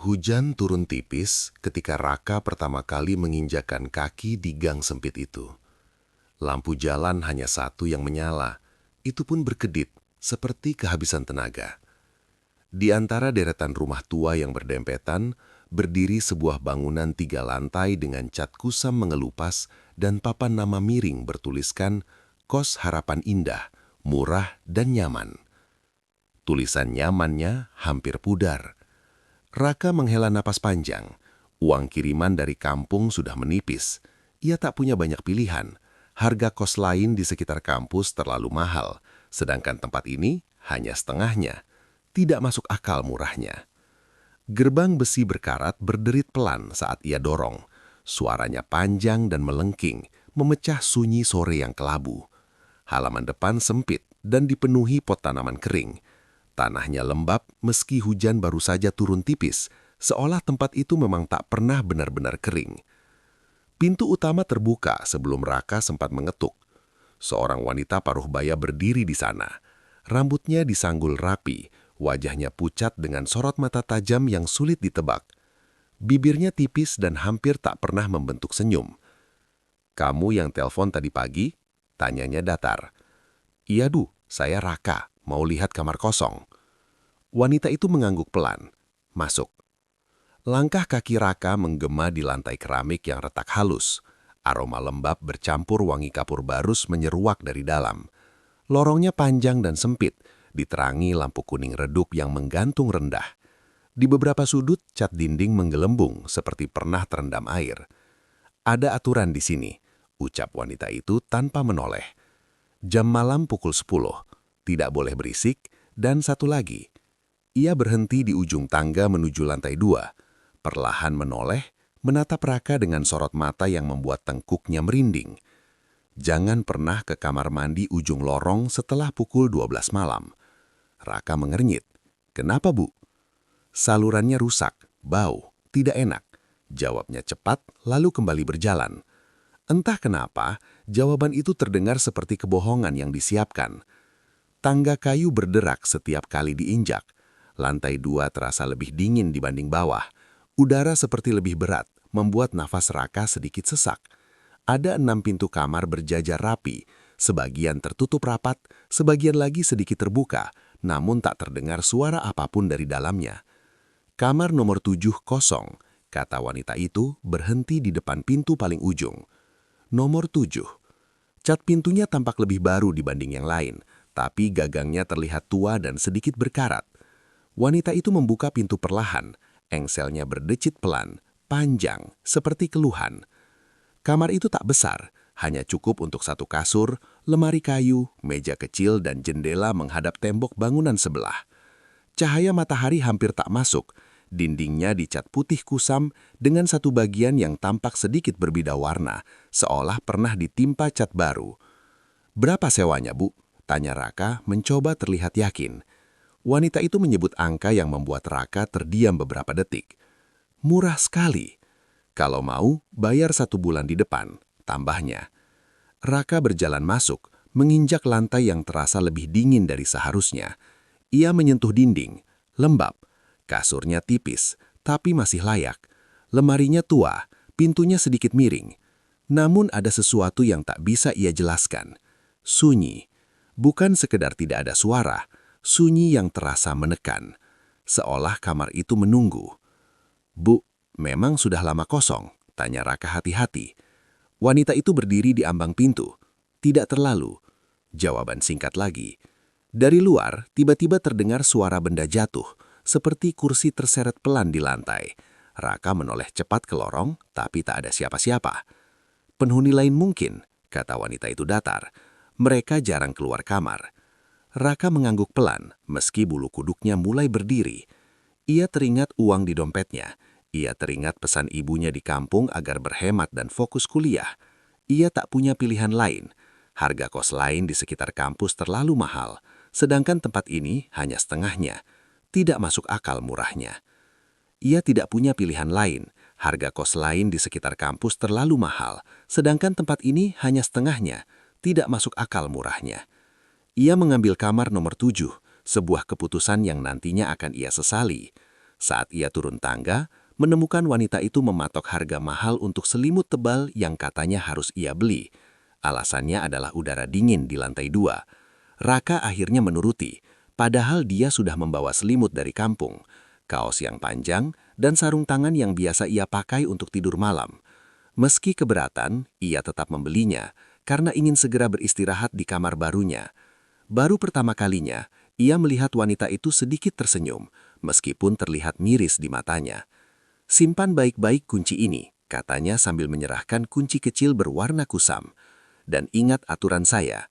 Hujan turun tipis ketika Raka pertama kali menginjakan kaki di gang sempit itu. Lampu jalan hanya satu yang menyala, itu pun berkedip seperti kehabisan tenaga. Di antara deretan rumah tua yang berdempetan, berdiri sebuah bangunan 3 lantai dengan cat kusam mengelupas dan papan nama miring bertuliskan Kos Harapan Indah, Murah dan Nyaman. Tulisan nyamannya hampir pudar. Raka menghela napas panjang. Uang kiriman dari kampung sudah menipis. Ia tak punya banyak pilihan. Harga kos lain di sekitar kampus terlalu mahal, sedangkan tempat ini hanya setengahnya. Tidak masuk akal murahnya. Gerbang besi berkarat berderit pelan saat ia dorong. Suaranya panjang dan melengking, memecah sunyi sore yang kelabu. Halaman depan sempit dan dipenuhi pot tanaman kering. Tanahnya lembab meski hujan baru saja turun tipis, seolah tempat itu memang tak pernah benar-benar kering. Pintu utama terbuka sebelum Raka sempat mengetuk. Seorang wanita paruh baya berdiri di sana. Rambutnya disanggul rapi, wajahnya pucat dengan sorot mata tajam yang sulit ditebak. Bibirnya tipis dan hampir tak pernah membentuk senyum. "Kamu yang telepon tadi pagi?" tanyanya datar. "Iya, Du, saya Raka. Mau lihat kamar kosong." Wanita itu mengangguk pelan. Masuk. Langkah kaki Raka menggema di lantai keramik yang retak halus. Aroma lembab bercampur wangi kapur barus menyeruak dari dalam. Lorongnya panjang dan sempit, diterangi lampu kuning redup yang menggantung rendah. Di beberapa sudut, cat dinding menggelembung seperti pernah terendam air. "Ada aturan di sini," ucap wanita itu tanpa menoleh. "Jam malam pukul 10. Tidak boleh berisik, dan satu lagi." Ia berhenti di ujung tangga menuju lantai 2. Perlahan menoleh, menatap Raka dengan sorot mata yang membuat tengkuknya merinding. "Jangan pernah ke kamar mandi ujung lorong setelah pukul 12 malam." Raka mengernyit. "Kenapa, Bu?" "Salurannya rusak, bau, tidak enak." Jawabnya cepat, lalu kembali berjalan. Entah kenapa, jawaban itu terdengar seperti kebohongan yang disiapkan. Tangga kayu berderak setiap kali diinjak. Lantai 2 terasa lebih dingin dibanding bawah. Udara seperti lebih berat, membuat nafas Raka sedikit sesak. Ada 6 pintu kamar berjajar rapi, sebagian tertutup rapat, sebagian lagi sedikit terbuka, namun tak terdengar suara apapun dari dalamnya. "Kamar nomor 7 kosong," kata wanita itu berhenti di depan pintu paling ujung. Nomor 7. Cat pintunya tampak lebih baru dibanding yang lain, tapi gagangnya terlihat tua dan sedikit berkarat. Wanita itu membuka pintu perlahan, engselnya berdecit pelan, panjang, seperti keluhan. Kamar itu tak besar, hanya cukup untuk satu kasur, lemari kayu, meja kecil dan jendela menghadap tembok bangunan sebelah. Cahaya matahari hampir tak masuk, dindingnya dicat putih kusam dengan satu bagian yang tampak sedikit berbeda warna, seolah pernah ditimpa cat baru. "Berapa sewanya, Bu?" tanya Raka mencoba terlihat yakin. Wanita itu menyebut angka yang membuat Raka terdiam beberapa detik. "Murah sekali. Kalau mau, bayar 1 bulan di depan," tambahnya. Raka berjalan masuk, menginjak lantai yang terasa lebih dingin dari seharusnya. Ia menyentuh dinding, lembab. Kasurnya tipis, tapi masih layak. Lemarinya tua, pintunya sedikit miring. Namun ada sesuatu yang tak bisa ia jelaskan. Sunyi. Bukan sekedar tidak ada suara, sunyi yang terasa menekan. Seolah kamar itu menunggu. "Bu, memang sudah lama kosong?" tanya Raka hati-hati. Wanita itu berdiri di ambang pintu. "Tidak terlalu." Jawaban singkat lagi. Dari luar, tiba-tiba terdengar suara benda jatuh, seperti kursi terseret pelan di lantai. Raka menoleh cepat ke lorong, tapi tak ada siapa-siapa. "Penghuni lain mungkin," kata wanita itu datar. "Mereka jarang keluar kamar." Raka mengangguk pelan, meski bulu kuduknya mulai berdiri. Ia teringat uang di dompetnya. Ia teringat pesan ibunya di kampung agar berhemat dan fokus kuliah. Ia tak punya pilihan lain. Harga kos lain di sekitar kampus terlalu mahal, sedangkan tempat ini hanya setengahnya. Tidak masuk akal murahnya. Ia tidak punya pilihan lain. Harga kos lain di sekitar kampus terlalu mahal, sedangkan tempat ini hanya setengahnya. Tidak masuk akal murahnya. Ia mengambil kamar nomor 7, sebuah keputusan yang nantinya akan ia sesali. Saat ia turun tangga, menemukan wanita itu mematok harga mahal untuk selimut tebal yang katanya harus ia beli. Alasannya adalah udara dingin di lantai 2. Raka akhirnya menuruti, padahal dia sudah membawa selimut dari kampung, kaos yang panjang, dan sarung tangan yang biasa ia pakai untuk tidur malam. Meski keberatan, ia tetap membelinya karena ingin segera beristirahat di kamar barunya. Baru pertama kalinya, ia melihat wanita itu sedikit tersenyum, meskipun terlihat miris di matanya. "Simpan baik-baik kunci ini," katanya sambil menyerahkan kunci kecil berwarna kusam. "Dan ingat aturan saya."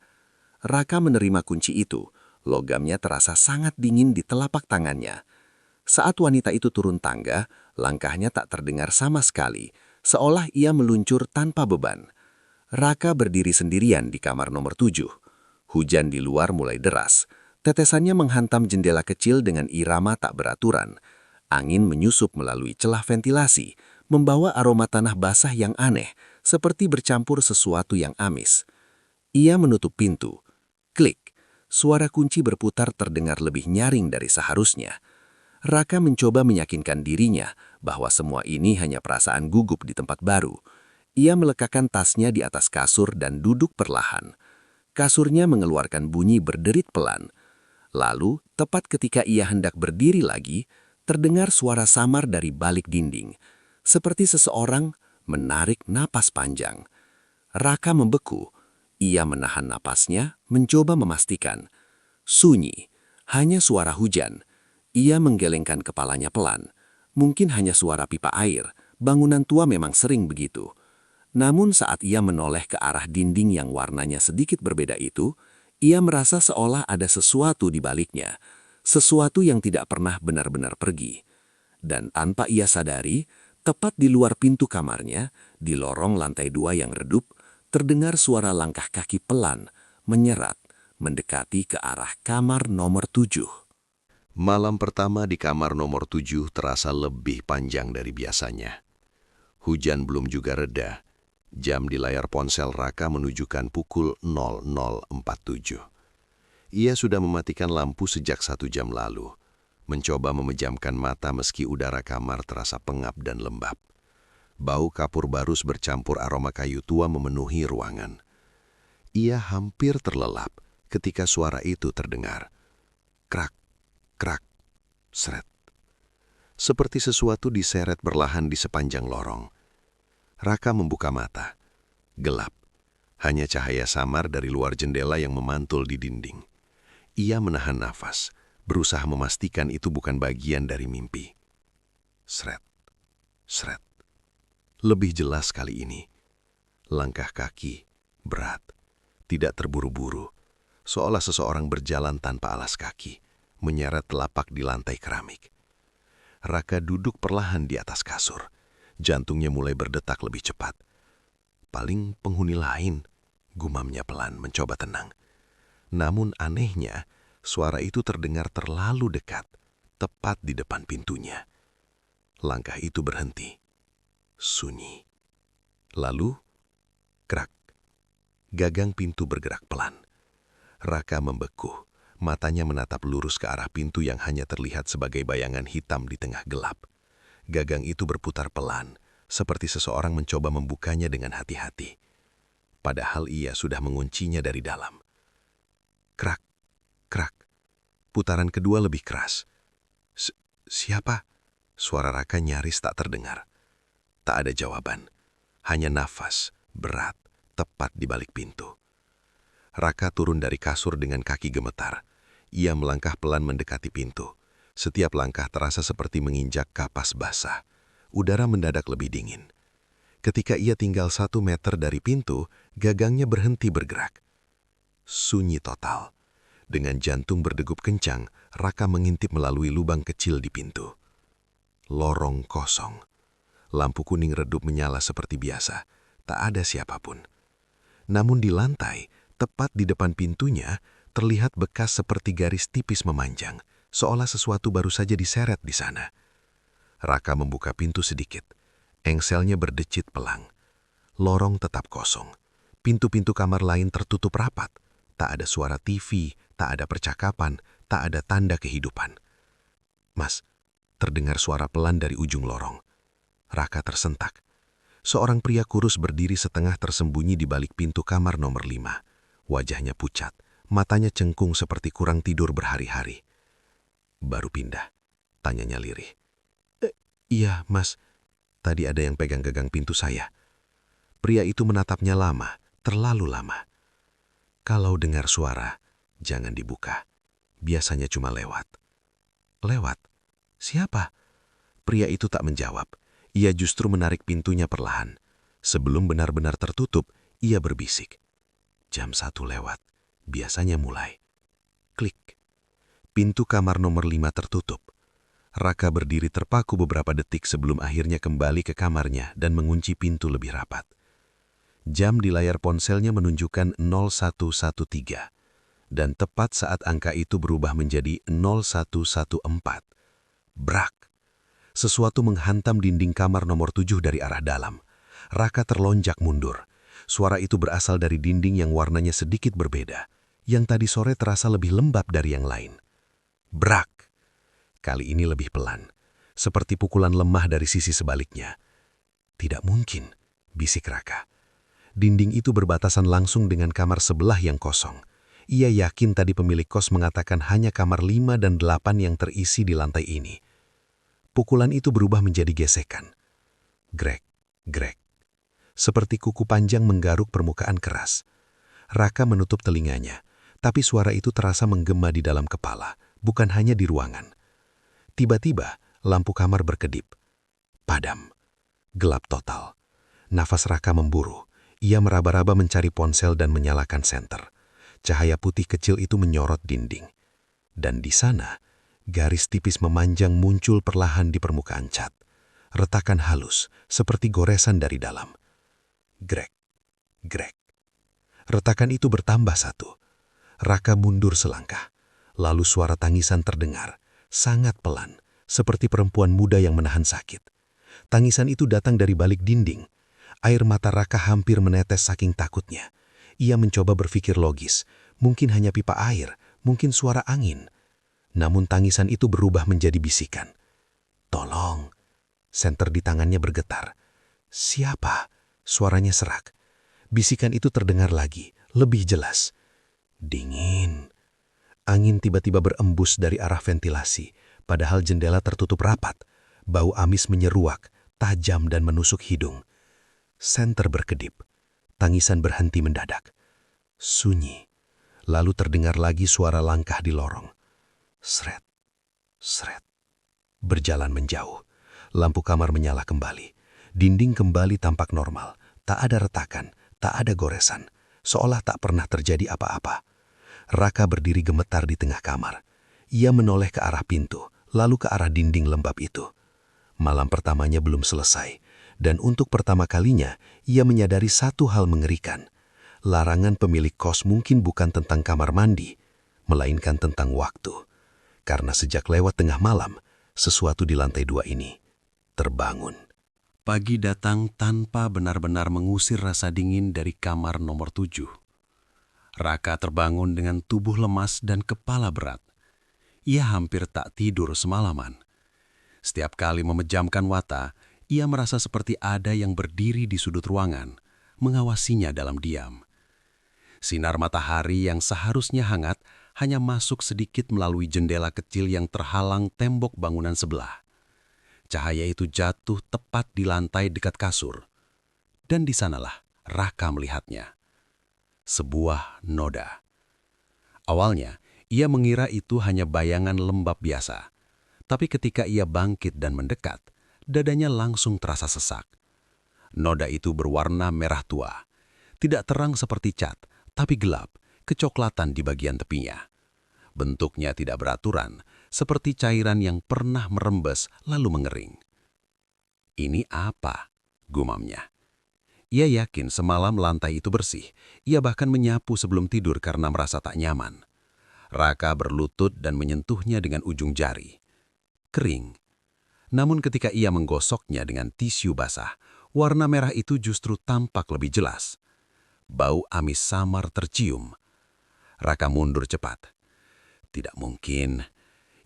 Raka menerima kunci itu. Logamnya terasa sangat dingin di telapak tangannya. Saat wanita itu turun tangga, langkahnya tak terdengar sama sekali, seolah ia meluncur tanpa beban. Raka berdiri sendirian di kamar nomor 7. Hujan di luar mulai deras. Tetesannya menghantam jendela kecil dengan irama tak beraturan. Angin menyusup melalui celah ventilasi, membawa aroma tanah basah yang aneh, seperti bercampur sesuatu yang amis. Ia menutup pintu. Klik. Suara kunci berputar terdengar lebih nyaring dari seharusnya. Raka mencoba meyakinkan dirinya bahwa semua ini hanya perasaan gugup di tempat baru. Ia meletakkan tasnya di atas kasur dan duduk perlahan. Kasurnya mengeluarkan bunyi berderit pelan. Lalu, tepat ketika ia hendak berdiri lagi, terdengar suara samar dari balik dinding, seperti seseorang menarik napas panjang. Raka membeku. Ia menahan napasnya, mencoba memastikan. Sunyi, hanya suara hujan. Ia menggelengkan kepalanya pelan. Mungkin hanya suara pipa air, bangunan tua memang sering begitu. Namun saat ia menoleh ke arah dinding yang warnanya sedikit berbeda itu, ia merasa seolah ada sesuatu di baliknya, sesuatu yang tidak pernah benar-benar pergi. Dan tanpa ia sadari, tepat di luar pintu kamarnya, di lorong lantai 2 yang redup, terdengar suara langkah kaki pelan, menyerat, mendekati ke arah kamar nomor 7. Malam pertama di kamar nomor 7 terasa lebih panjang dari biasanya. Hujan belum juga reda. Jam di layar ponsel Raka menunjukkan pukul 00.47. Ia sudah mematikan lampu sejak 1 jam lalu. Mencoba memejamkan mata meski udara kamar terasa pengap dan lembab. Bau kapur barus bercampur aroma kayu tua memenuhi ruangan. Ia hampir terlelap ketika suara itu terdengar. Krak, krak, seret. Seperti sesuatu diseret berlahan di sepanjang lorong. Raka membuka mata. Gelap. Hanya cahaya samar dari luar jendela yang memantul di dinding. Ia menahan nafas, berusaha memastikan itu bukan bagian dari mimpi. Seret, seret. Lebih jelas kali ini. Langkah kaki, berat, tidak terburu-buru, seolah seseorang berjalan tanpa alas kaki, menyeret telapak di lantai keramik. Raka duduk perlahan di atas kasur. Jantungnya mulai berdetak lebih cepat. Paling penghuni lain, gumamnya pelan mencoba tenang. Namun anehnya, suara itu terdengar terlalu dekat, tepat di depan pintunya. Langkah itu berhenti. Sunyi. Lalu, krak. Gagang pintu bergerak pelan. Raka membeku. Matanya menatap lurus ke arah pintu yang hanya terlihat sebagai bayangan hitam di tengah gelap. Gagang itu berputar pelan, seperti seseorang mencoba membukanya dengan hati-hati. Padahal ia sudah menguncinya dari dalam. Krak, krak. Putaran kedua lebih keras. Siapa? Suara Raka nyaris tak terdengar. Tak ada jawaban, hanya nafas berat tepat di balik pintu. Raka turun dari kasur dengan kaki gemetar. Ia melangkah pelan mendekati pintu. Setiap langkah terasa seperti menginjak kapas basah. Udara mendadak lebih dingin. Ketika ia tinggal 1 meter dari pintu, gagangnya berhenti bergerak. Sunyi total. Dengan jantung berdegup kencang, Raka mengintip melalui lubang kecil di pintu. Lorong kosong. Lampu kuning redup menyala seperti biasa. Tak ada siapapun. Namun di lantai, tepat di depan pintunya, terlihat bekas seperti garis tipis memanjang, seolah sesuatu baru saja diseret di sana. Raka membuka pintu sedikit. Engselnya berdecit pelang. Lorong tetap kosong. Pintu-pintu kamar lain tertutup rapat. Tak ada suara TV, tak ada percakapan, tak ada tanda kehidupan. Mas, terdengar suara pelan dari ujung lorong. Raka tersentak. Seorang pria kurus berdiri setengah tersembunyi di balik pintu kamar nomor 5. Wajahnya pucat, matanya cengkung seperti kurang tidur berhari-hari. "Baru pindah?" tanyanya lirih. Iya, Mas. Tadi ada yang pegang-pegang pintu saya." Pria itu menatapnya lama, terlalu lama. "Kalau dengar suara, jangan dibuka. Biasanya cuma lewat." "Lewat? Siapa?" Pria itu tak menjawab. Ia justru menarik pintunya perlahan. Sebelum benar-benar tertutup, ia berbisik. "Jam 1 lewat. Biasanya mulai." Klik. Pintu kamar nomor 5 tertutup. Raka berdiri terpaku beberapa detik sebelum akhirnya kembali ke kamarnya dan mengunci pintu lebih rapat. Jam di layar ponselnya menunjukkan 0113. Dan tepat saat angka itu berubah menjadi 0114. Brak! Sesuatu menghantam dinding kamar nomor 7 dari arah dalam. Raka terlonjak mundur. Suara itu berasal dari dinding yang warnanya sedikit berbeda. Yang tadi sore terasa lebih lembab dari yang lain. Brak! Kali ini lebih pelan. Seperti pukulan lemah dari sisi sebaliknya. "Tidak mungkin," bisik Raka. Dinding itu berbatasan langsung dengan kamar sebelah yang kosong. Ia yakin tadi pemilik kos mengatakan hanya kamar 5 dan 8 yang terisi di lantai ini. Pukulan itu berubah menjadi gesekan. Grek, grek. Seperti kuku panjang menggaruk permukaan keras. Raka menutup telinganya, tapi suara itu terasa menggema di dalam kepala, bukan hanya di ruangan. Tiba-tiba, lampu kamar berkedip. Padam. Gelap total. Nafas Raka memburu. Ia meraba-raba mencari ponsel dan menyalakan senter. Cahaya putih kecil itu menyorot dinding. Dan di sana, garis tipis memanjang muncul perlahan di permukaan cat. Retakan halus, seperti goresan dari dalam. Grek, grek. Retakan itu bertambah satu. Raka mundur selangkah. Lalu suara tangisan terdengar, sangat pelan, seperti perempuan muda yang menahan sakit. Tangisan itu datang dari balik dinding. Air mata Raka hampir menetes saking takutnya. Ia mencoba berpikir logis. Mungkin hanya pipa air, mungkin suara angin. Namun tangisan itu berubah menjadi bisikan. "Tolong." Senter di tangannya bergetar. "Siapa?" Suaranya serak. Bisikan itu terdengar lagi, lebih jelas. "Dingin." Angin tiba-tiba berembus dari arah ventilasi, padahal jendela tertutup rapat. Bau amis menyeruak, tajam dan menusuk hidung. Senter berkedip. Tangisan berhenti mendadak. Sunyi. Lalu terdengar lagi suara langkah di lorong. Sret, sret. Berjalan menjauh. Lampu kamar menyala kembali. Dinding kembali tampak normal. Tak ada retakan, tak ada goresan. Seolah tak pernah terjadi apa-apa. Raka berdiri gemetar di tengah kamar. Ia menoleh ke arah pintu, lalu ke arah dinding lembab itu. Malam pertamanya belum selesai. Dan untuk pertama kalinya, ia menyadari satu hal mengerikan. Larangan pemilik kos mungkin bukan tentang kamar mandi, melainkan tentang waktu. Karena sejak lewat tengah malam, sesuatu di lantai 2 ini terbangun. Pagi datang tanpa benar-benar mengusir rasa dingin dari kamar nomor 7. Raka terbangun dengan tubuh lemas dan kepala berat. Ia hampir tak tidur semalaman. Setiap kali memejamkan mata, ia merasa seperti ada yang berdiri di sudut ruangan, mengawasinya dalam diam. Sinar matahari yang seharusnya hangat hanya masuk sedikit melalui jendela kecil yang terhalang tembok bangunan sebelah. Cahaya itu jatuh tepat di lantai dekat kasur. Dan di sanalah Raka melihatnya. Sebuah noda. Awalnya, ia mengira itu hanya bayangan lembab biasa. Tapi ketika ia bangkit dan mendekat, dadanya langsung terasa sesak. Noda itu berwarna merah tua. Tidak terang seperti cat, tapi gelap, kecoklatan di bagian tepinya. Bentuknya tidak beraturan, seperti cairan yang pernah merembes lalu mengering. "Ini apa?" gumamnya. Ia yakin semalam lantai itu bersih. Ia bahkan menyapu sebelum tidur karena merasa tak nyaman. Raka berlutut dan menyentuhnya dengan ujung jari. Kering. Namun ketika ia menggosoknya dengan tisu basah, warna merah itu justru tampak lebih jelas. Bau amis samar tercium. Raka mundur cepat. Tidak mungkin.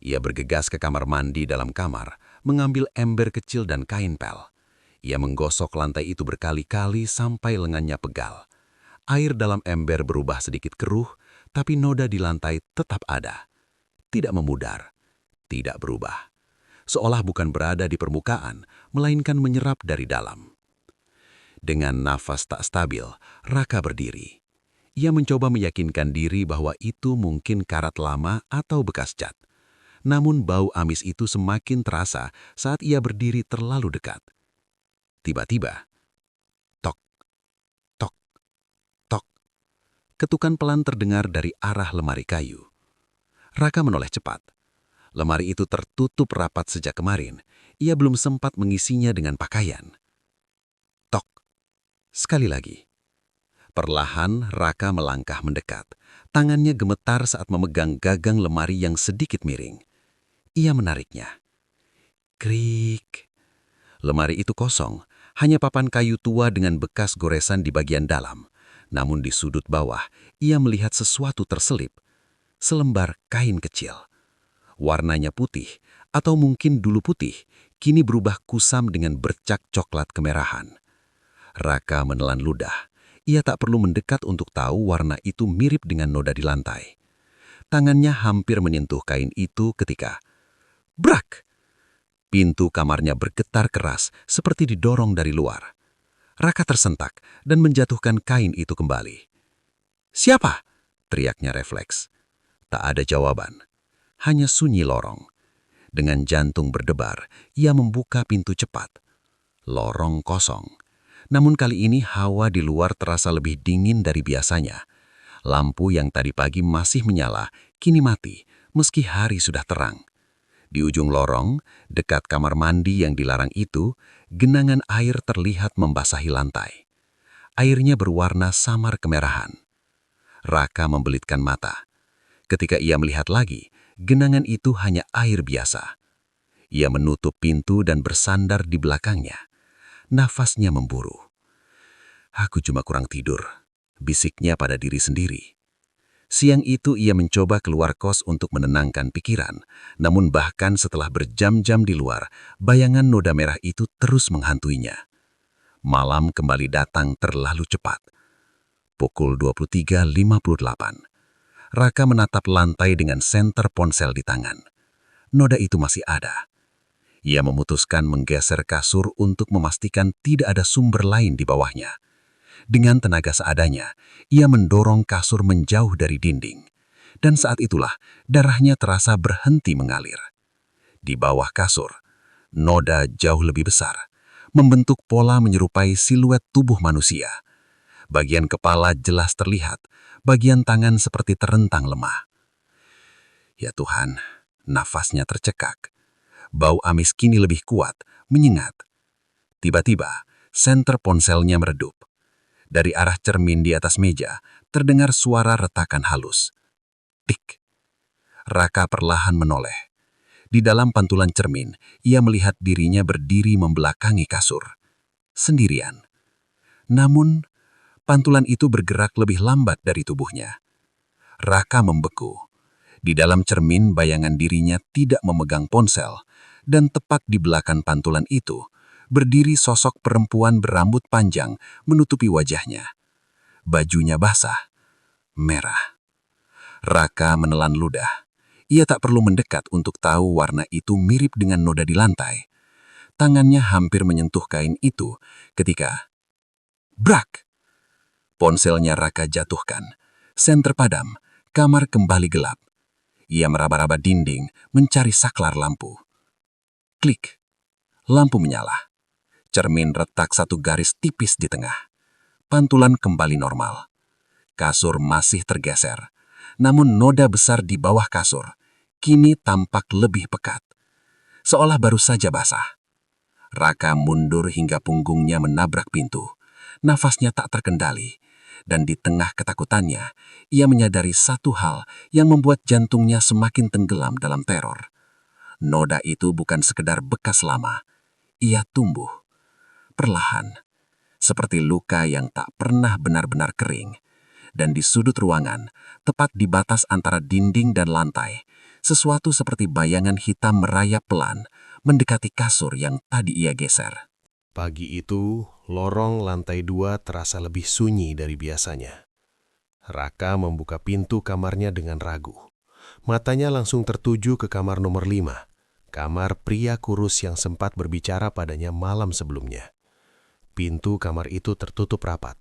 Ia bergegas ke kamar mandi dalam kamar, mengambil ember kecil dan kain pel. Ia menggosok lantai itu berkali-kali sampai lengannya pegal. Air dalam ember berubah sedikit keruh, tapi noda di lantai tetap ada. Tidak memudar, tidak berubah. Seolah bukan berada di permukaan, melainkan menyerap dari dalam. Dengan nafas tak stabil, Raka berdiri. Ia mencoba meyakinkan diri bahwa itu mungkin karat lama atau bekas cat. Namun bau amis itu semakin terasa saat ia berdiri terlalu dekat. Tiba-tiba, tok, tok, tok. Ketukan pelan terdengar dari arah lemari kayu. Raka menoleh cepat. Lemari itu tertutup rapat sejak kemarin. Ia belum sempat mengisinya dengan pakaian. Tok. Sekali lagi. Perlahan Raka melangkah mendekat. Tangannya gemetar saat memegang gagang lemari yang sedikit miring. Ia menariknya. Krik. Lemari itu kosong. Hanya papan kayu tua dengan bekas goresan di bagian dalam. Namun di sudut bawah, ia melihat sesuatu terselip. Selembar kain kecil. Warnanya putih, atau mungkin dulu putih, kini berubah kusam dengan bercak coklat kemerahan. Raka menelan ludah. Ia tak perlu mendekat untuk tahu warna itu mirip dengan noda di lantai. Tangannya hampir menyentuh kain itu ketika brak! Pintu kamarnya bergetar keras seperti didorong dari luar. Raka tersentak dan menjatuhkan kain itu kembali. "Siapa?" teriaknya refleks. Tak ada jawaban. Hanya sunyi lorong. Dengan jantung berdebar, ia membuka pintu cepat. Lorong kosong. Namun kali ini hawa di luar terasa lebih dingin dari biasanya. Lampu yang tadi pagi masih menyala, kini mati, meski hari sudah terang. Di ujung lorong, dekat kamar mandi yang dilarang itu, genangan air terlihat membasahi lantai. Airnya berwarna samar kemerahan. Raka membelitkan mata. Ketika ia melihat lagi, genangan itu hanya air biasa. Ia menutup pintu dan bersandar di belakangnya. Nafasnya memburu. "Aku cuma kurang tidur," bisiknya pada diri sendiri. Siang itu ia mencoba keluar kos untuk menenangkan pikiran, namun bahkan setelah berjam-jam di luar, bayangan noda merah itu terus menghantuinya. Malam kembali datang terlalu cepat. Pukul 23.58. Raka menatap lantai dengan senter ponsel di tangan. Noda itu masih ada. Ia memutuskan menggeser kasur untuk memastikan tidak ada sumber lain di bawahnya. Dengan tenaga seadanya, ia mendorong kasur menjauh dari dinding. Dan saat itulah, darahnya terasa berhenti mengalir. Di bawah kasur, noda jauh lebih besar, membentuk pola menyerupai siluet tubuh manusia. Bagian kepala jelas terlihat, bagian tangan seperti terentang lemah. Ya Tuhan, nafasnya tercekak. Bau amis kini lebih kuat, menyengat. Tiba-tiba, senter ponselnya meredup. Dari arah cermin di atas meja, terdengar suara retakan halus. Tik. Raka perlahan menoleh. Di dalam pantulan cermin, ia melihat dirinya berdiri membelakangi kasur. Sendirian. Namun, pantulan itu bergerak lebih lambat dari tubuhnya. Raka membeku. Di dalam cermin, bayangan dirinya tidak memegang ponsel, dan tepat di belakang pantulan itu, berdiri sosok perempuan berambut panjang menutupi wajahnya. Bajunya basah, merah. Raka menelan ludah. Ia tak perlu mendekat untuk tahu warna itu mirip dengan noda di lantai. Tangannya hampir menyentuh kain itu ketika brak! Ponselnya Raka jatuhkan. Senter padam, kamar kembali gelap. Ia meraba-raba dinding, mencari saklar lampu. Klik. Lampu menyala. Cermin retak satu garis tipis di tengah. Pantulan kembali normal. Kasur masih tergeser. Namun noda besar di bawah kasur kini tampak lebih pekat. Seolah baru saja basah. Raka mundur hingga punggungnya menabrak pintu. Nafasnya tak terkendali. Dan di tengah ketakutannya, ia menyadari satu hal yang membuat jantungnya semakin tenggelam dalam teror. Noda itu bukan sekedar bekas lama. Ia tumbuh. Perlahan, seperti luka yang tak pernah benar-benar kering. Dan di sudut ruangan, tepat di batas antara dinding dan lantai, sesuatu seperti bayangan hitam merayap pelan, mendekati kasur yang tadi ia geser. Pagi itu, lorong lantai 2 terasa lebih sunyi dari biasanya. Raka membuka pintu kamarnya dengan ragu. Matanya langsung tertuju ke kamar nomor 5, kamar pria kurus yang sempat berbicara padanya malam sebelumnya. Pintu kamar itu tertutup rapat,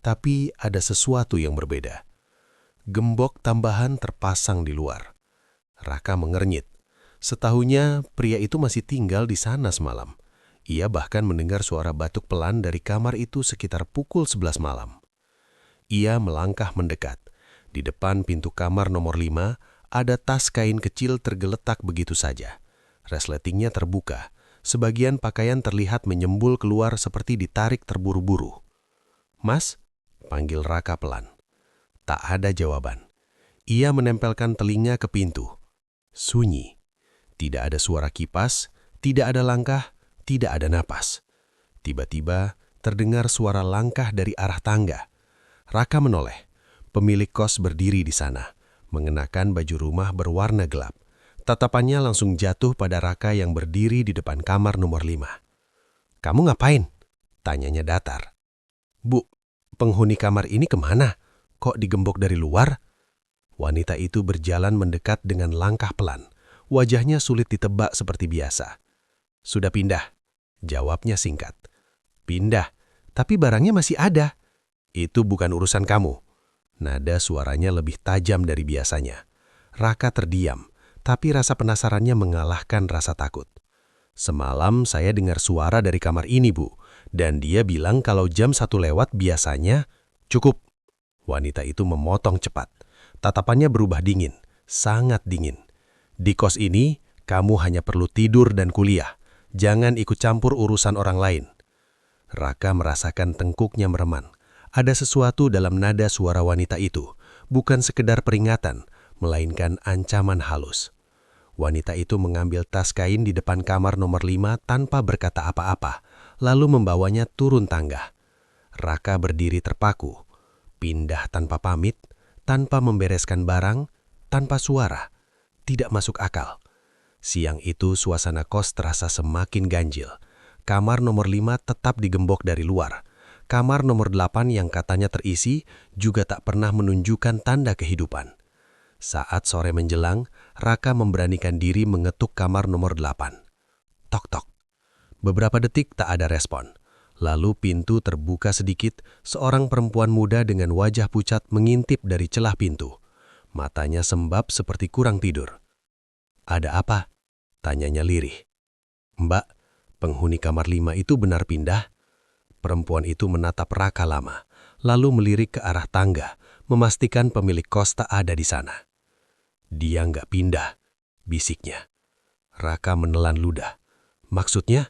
tapi ada sesuatu yang berbeda. Gembok tambahan terpasang di luar. Raka mengernyit. Setahunya, pria itu masih tinggal di sana semalam. Ia bahkan mendengar suara batuk pelan dari kamar itu sekitar pukul 11 malam. Ia melangkah mendekat. Di depan pintu kamar nomor 5, ada tas kain kecil tergeletak begitu saja. Resletingnya terbuka. Sebagian pakaian terlihat menyembul keluar seperti ditarik terburu-buru. "Mas?" panggil Raka pelan. Tak ada jawaban. Ia menempelkan telinga ke pintu. Sunyi. Tidak ada suara kipas, tidak ada langkah, tidak ada napas. Tiba-tiba terdengar suara langkah dari arah tangga. Raka menoleh. Pemilik kos berdiri di sana, mengenakan baju rumah berwarna gelap. Tatapannya langsung jatuh pada Raka yang berdiri di depan kamar nomor 5. "Kamu ngapain?" tanyanya datar. "Bu, penghuni kamar ini kemana? Kok digembok dari luar?" Wanita itu berjalan mendekat dengan langkah pelan. Wajahnya sulit ditebak seperti biasa. "Sudah pindah," jawabnya singkat. "Pindah, tapi barangnya masih ada." "Itu bukan urusan kamu." Nada suaranya lebih tajam dari biasanya. Raka terdiam, tapi rasa penasarannya mengalahkan rasa takut. "Semalam saya dengar suara dari kamar ini, Bu, dan dia bilang kalau jam 1 lewat biasanya..." "Cukup." Wanita itu memotong cepat. Tatapannya berubah dingin, sangat dingin. "Di kos ini, kamu hanya perlu tidur dan kuliah. Jangan ikut campur urusan orang lain." Raka merasakan tengkuknya mereman. Ada sesuatu dalam nada suara wanita itu, bukan sekedar peringatan, melainkan ancaman halus. Wanita itu mengambil tas kain di depan kamar nomor 5 tanpa berkata apa-apa, lalu membawanya turun tangga. Raka berdiri terpaku, pindah tanpa pamit, tanpa membereskan barang, tanpa suara. Tidak masuk akal. Siang itu suasana kos terasa semakin ganjil. Kamar nomor 5 tetap digembok dari luar. Kamar nomor 8 yang katanya terisi juga tak pernah menunjukkan tanda kehidupan. Saat sore menjelang, Raka memberanikan diri mengetuk kamar nomor 8. Tok-tok. Beberapa detik tak ada respon. Lalu pintu terbuka sedikit, seorang perempuan muda dengan wajah pucat mengintip dari celah pintu. Matanya sembab seperti kurang tidur. "Ada apa?" tanyanya lirih. "Mbak, penghuni kamar 5 itu benar pindah?" Perempuan itu menatap Raka lama, lalu melirik ke arah tangga, memastikan pemilik kos tak ada di sana. "Dia nggak pindah," bisiknya. Raka menelan ludah. "Maksudnya?"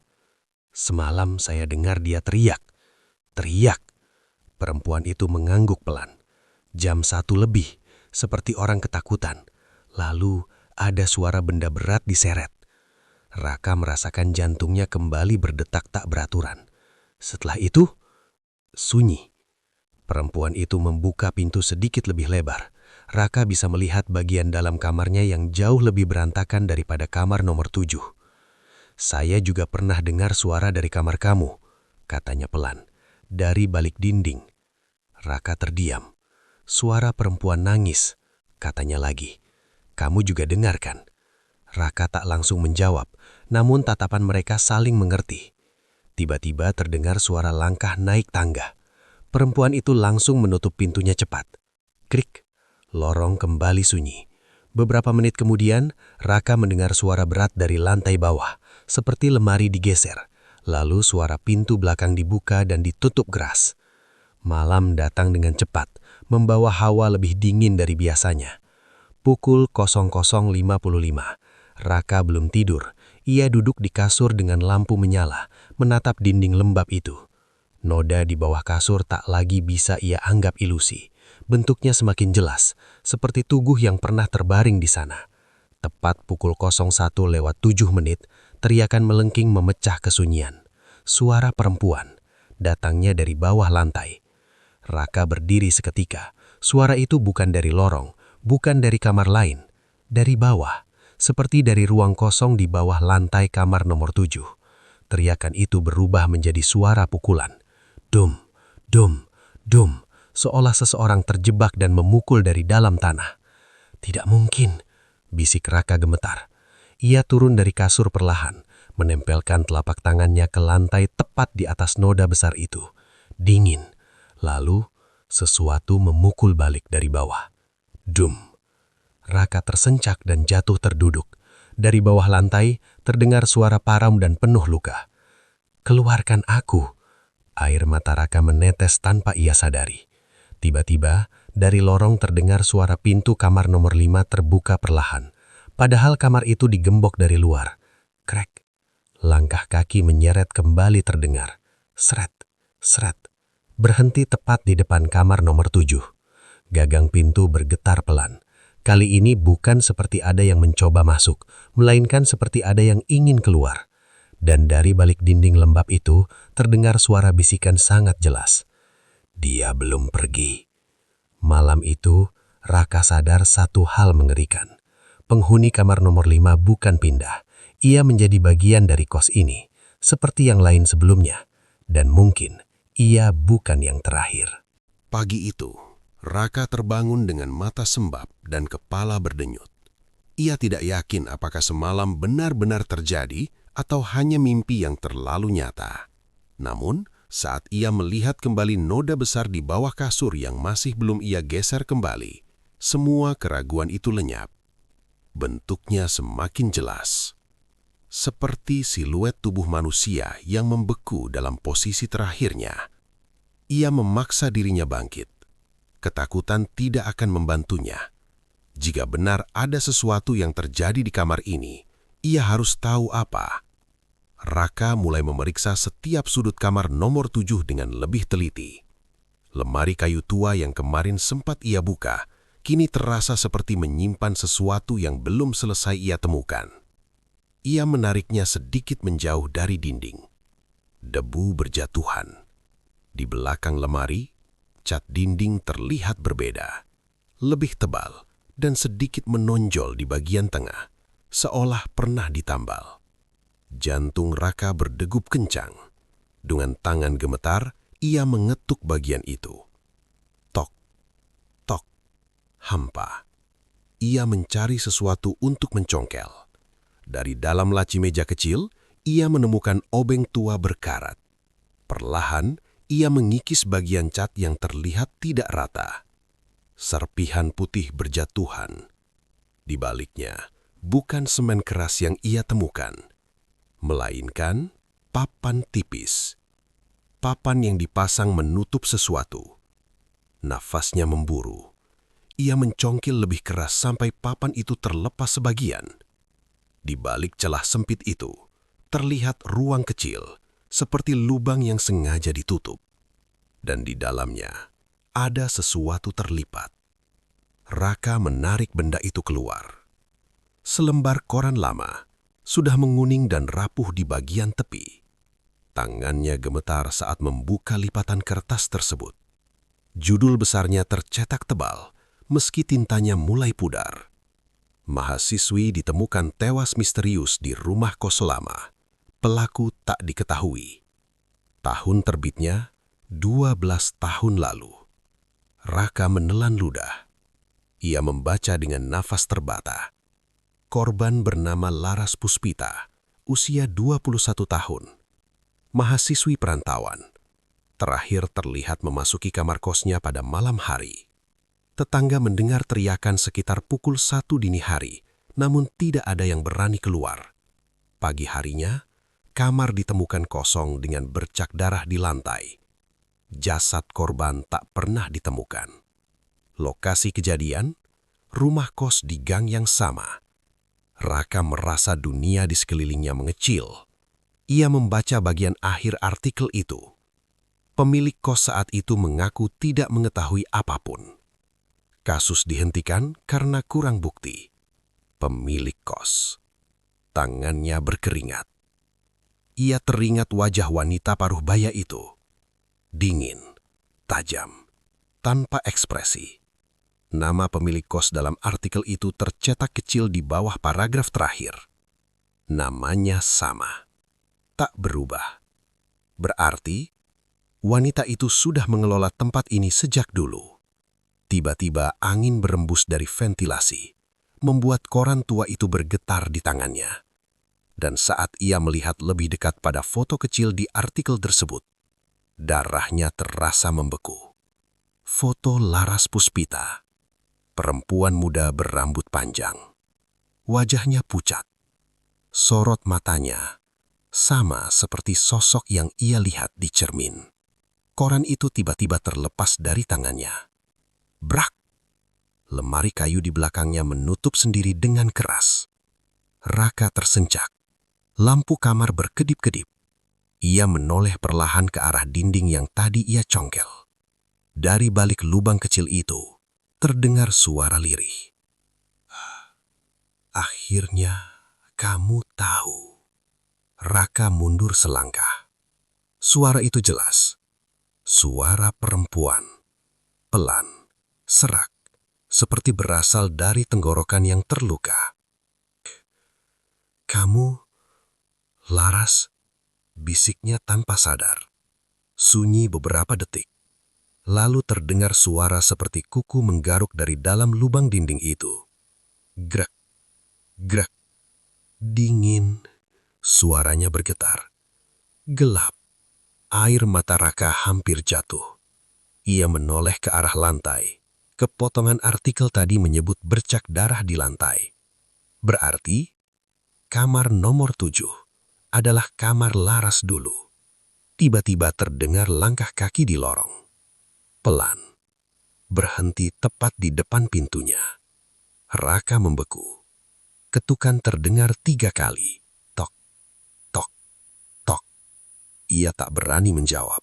"Semalam saya dengar dia teriak." "Teriak?" Perempuan itu mengangguk pelan. "Jam 1 lebih, seperti orang ketakutan. Lalu ada suara benda berat diseret." Raka merasakan jantungnya kembali berdetak tak beraturan. Setelah itu, sunyi. Perempuan itu membuka pintu sedikit lebih lebar. Raka bisa melihat bagian dalam kamarnya yang jauh lebih berantakan daripada kamar nomor 7. "Saya juga pernah dengar suara dari kamar kamu," katanya pelan, dari balik dinding. Raka terdiam. "Suara perempuan nangis," katanya lagi. "Kamu juga dengar kan?" Raka tak langsung menjawab, namun tatapan mereka saling mengerti. Tiba-tiba terdengar suara langkah naik tangga. Perempuan itu langsung menutup pintunya cepat. Krik, lorong kembali sunyi. Beberapa menit kemudian, Raka mendengar suara berat dari lantai bawah, seperti lemari digeser. Lalu suara pintu belakang dibuka dan ditutup keras. Malam datang dengan cepat, membawa hawa lebih dingin dari biasanya. Pukul 00.55. Raka belum tidur. Ia duduk di kasur dengan lampu menyala, menatap dinding lembab itu. Noda di bawah kasur tak lagi bisa ia anggap ilusi. Bentuknya semakin jelas, seperti tubuh yang pernah terbaring di sana. Tepat pukul 01:07, teriakan melengking memecah kesunyian. Suara perempuan, datangnya dari bawah lantai. Raka berdiri seketika. Suara itu bukan dari lorong, bukan dari kamar lain. Dari bawah, seperti dari ruang kosong di bawah lantai kamar nomor 7. Teriakan itu berubah menjadi suara pukulan. Dum, dum, dum, seolah seseorang terjebak dan memukul dari dalam tanah. Tidak mungkin, bisik Raka gemetar. Ia turun dari kasur perlahan, menempelkan telapak tangannya ke lantai tepat di atas noda besar itu. Dingin. Lalu, sesuatu memukul balik dari bawah. Dum. Raka tersencak dan jatuh terduduk. Dari bawah lantai, terdengar suara param dan penuh luka. Keluarkan aku. Air mata Raka menetes tanpa ia sadari. Tiba-tiba, dari lorong terdengar suara pintu kamar nomor 5 terbuka perlahan. Padahal kamar itu digembok dari luar. Krek. Langkah kaki menyeret kembali terdengar. Sret, sret. Berhenti tepat di depan kamar nomor 7. Gagang pintu bergetar pelan. Kali ini bukan seperti ada yang mencoba masuk, melainkan seperti ada yang ingin keluar. Dan dari balik dinding lembab itu, terdengar suara bisikan sangat jelas. Dia belum pergi. Malam itu, Raka sadar satu hal mengerikan. Penghuni kamar nomor 5 bukan pindah. Ia menjadi bagian dari kos ini, seperti yang lain sebelumnya. Dan mungkin, ia bukan yang terakhir. Pagi itu, Raka terbangun dengan mata sembab dan kepala berdenyut. Ia tidak yakin apakah semalam benar-benar terjadi atau hanya mimpi yang terlalu nyata. Namun, saat ia melihat kembali noda besar di bawah kasur yang masih belum ia geser kembali, semua keraguan itu lenyap. Bentuknya semakin jelas. Seperti siluet tubuh manusia yang membeku dalam posisi terakhirnya. Ia memaksa dirinya bangkit. Ketakutan tidak akan membantunya. Jika benar ada sesuatu yang terjadi di kamar ini, ia harus tahu apa. Raka mulai memeriksa setiap sudut kamar nomor 7 dengan lebih teliti. Lemari kayu tua yang kemarin sempat ia buka, kini terasa seperti menyimpan sesuatu yang belum selesai ia temukan. Ia menariknya sedikit menjauh dari dinding. Debu berjatuhan. Di belakang lemari, cat dinding terlihat berbeda, lebih tebal dan sedikit menonjol di bagian tengah, seolah pernah ditambal. Jantung Raka berdegup kencang. Dengan tangan gemetar, ia mengetuk bagian itu. Tok, tok, hampa. Ia mencari sesuatu untuk mencongkel. Dari dalam laci meja kecil, ia menemukan obeng tua berkarat. Perlahan, ia mengikis bagian cat yang terlihat tidak rata. Serpihan putih berjatuhan. Di baliknya, bukan semen keras yang ia temukan, melainkan papan tipis. Papan yang dipasang menutup sesuatu. Nafasnya memburu. Ia mencongkil lebih keras sampai papan itu terlepas sebagian. Di balik celah sempit itu, terlihat ruang kecil, seperti lubang yang sengaja ditutup. Dan di dalamnya, ada sesuatu terlipat. Raka menarik benda itu keluar. Selembar koran lama, sudah menguning dan rapuh di bagian tepi. Tangannya gemetar saat membuka lipatan kertas tersebut. Judul besarnya tercetak tebal, meski tintanya mulai pudar. Mahasiswi ditemukan tewas misterius di rumah kos lama. Pelaku tak diketahui. Tahun terbitnya 12 tahun lalu. Raka menelan ludah. Ia membaca dengan nafas terbata. Korban bernama Laras Puspita, usia 21 tahun. Mahasiswi perantauan. Terakhir terlihat memasuki kamar kosnya pada malam hari. Tetangga mendengar teriakan sekitar pukul 1 dini hari, namun tidak ada yang berani keluar. Pagi harinya, kamar ditemukan kosong dengan bercak darah di lantai. Jasad korban tak pernah ditemukan. Lokasi kejadian, rumah kos di gang yang sama. Raka merasa dunia di sekelilingnya mengecil. Ia membaca bagian akhir artikel itu. Pemilik kos saat itu mengaku tidak mengetahui apapun. Kasus dihentikan karena kurang bukti. Pemilik kos. Tangannya berkeringat. Ia teringat wajah wanita paruh baya itu. Dingin, tajam, tanpa ekspresi. Nama pemilik kos dalam artikel itu tercetak kecil di bawah paragraf terakhir. Namanya sama, tak berubah. Berarti, wanita itu sudah mengelola tempat ini sejak dulu. Tiba-tiba angin berembus dari ventilasi, membuat koran tua itu bergetar di tangannya. Dan saat ia melihat lebih dekat pada foto kecil di artikel tersebut, darahnya terasa membeku. Foto Laras Puspita, perempuan muda berambut panjang. Wajahnya pucat. Sorot matanya sama seperti sosok yang ia lihat di cermin. Koran itu tiba-tiba terlepas dari tangannya. Brak! Lemari kayu di belakangnya menutup sendiri dengan keras. Raka tersencak. Lampu kamar berkedip-kedip. Ia menoleh perlahan ke arah dinding yang tadi ia congkel. Dari balik lubang kecil itu, terdengar suara lirih. Akhirnya kamu tahu. Raka mundur selangkah. Suara itu jelas. Suara perempuan. Pelan, serak, seperti berasal dari tenggorokan yang terluka. Kamu, Laras, bisiknya tanpa sadar. Sunyi beberapa detik. Lalu terdengar suara seperti kuku menggaruk dari dalam lubang dinding itu. Grak, grak, dingin. Suaranya bergetar. Gelap. Air mata Raka hampir jatuh. Ia menoleh ke arah lantai. Kepotongan artikel tadi menyebut bercak darah di lantai. Berarti, kamar nomor 7 adalah kamar Laras dulu. Tiba-tiba terdengar langkah kaki di lorong. Pelan. Berhenti tepat di depan pintunya. Raka membeku. Ketukan terdengar 3 kali. Tok, tok, tok. Ia tak berani menjawab.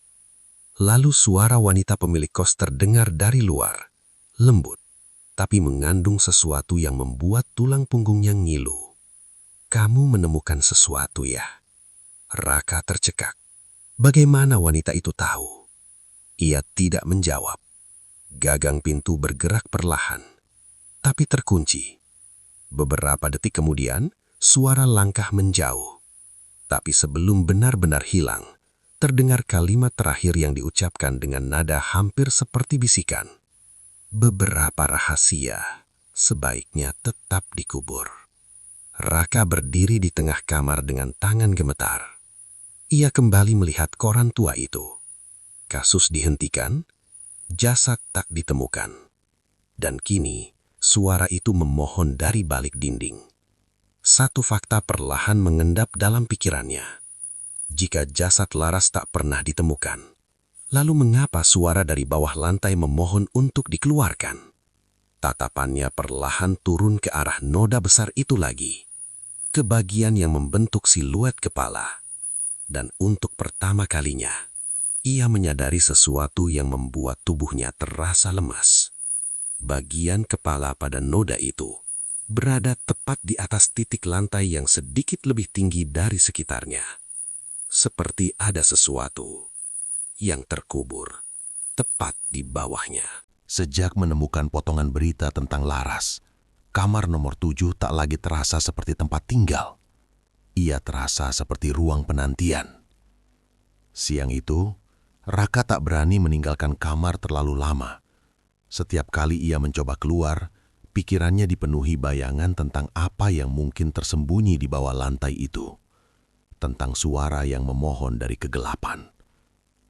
Lalu suara wanita pemilik kos terdengar dari luar. Lembut, tapi mengandung sesuatu yang membuat tulang punggungnya ngilu. Kamu menemukan sesuatu ya? Raka tercekak. Bagaimana wanita itu tahu? Ia tidak menjawab. Gagang pintu bergerak perlahan, tapi terkunci. Beberapa detik kemudian, suara langkah menjauh. Tapi sebelum benar-benar hilang, terdengar kalimat terakhir yang diucapkan dengan nada hampir seperti bisikan. Beberapa rahasia sebaiknya tetap dikubur. Raka berdiri di tengah kamar dengan tangan gemetar. Ia kembali melihat koran tua itu. Kasus dihentikan, jasad tak ditemukan. Dan kini, suara itu memohon dari balik dinding. Satu fakta perlahan mengendap dalam pikirannya. Jika jasad Laras tak pernah ditemukan, lalu mengapa suara dari bawah lantai memohon untuk dikeluarkan? Tatapannya perlahan turun ke arah noda besar itu lagi, ke bagian yang membentuk siluet kepala. Dan untuk pertama kalinya, ia menyadari sesuatu yang membuat tubuhnya terasa lemas. Bagian kepala pada noda itu berada tepat di atas titik lantai yang sedikit lebih tinggi dari sekitarnya. Seperti ada sesuatu yang terkubur tepat di bawahnya. Sejak menemukan potongan berita tentang Laras, kamar nomor 7 tak lagi terasa seperti tempat tinggal. Ia terasa seperti ruang penantian. Siang itu, Raka tak berani meninggalkan kamar terlalu lama. Setiap kali ia mencoba keluar, pikirannya dipenuhi bayangan tentang apa yang mungkin tersembunyi di bawah lantai itu. Tentang suara yang memohon dari kegelapan.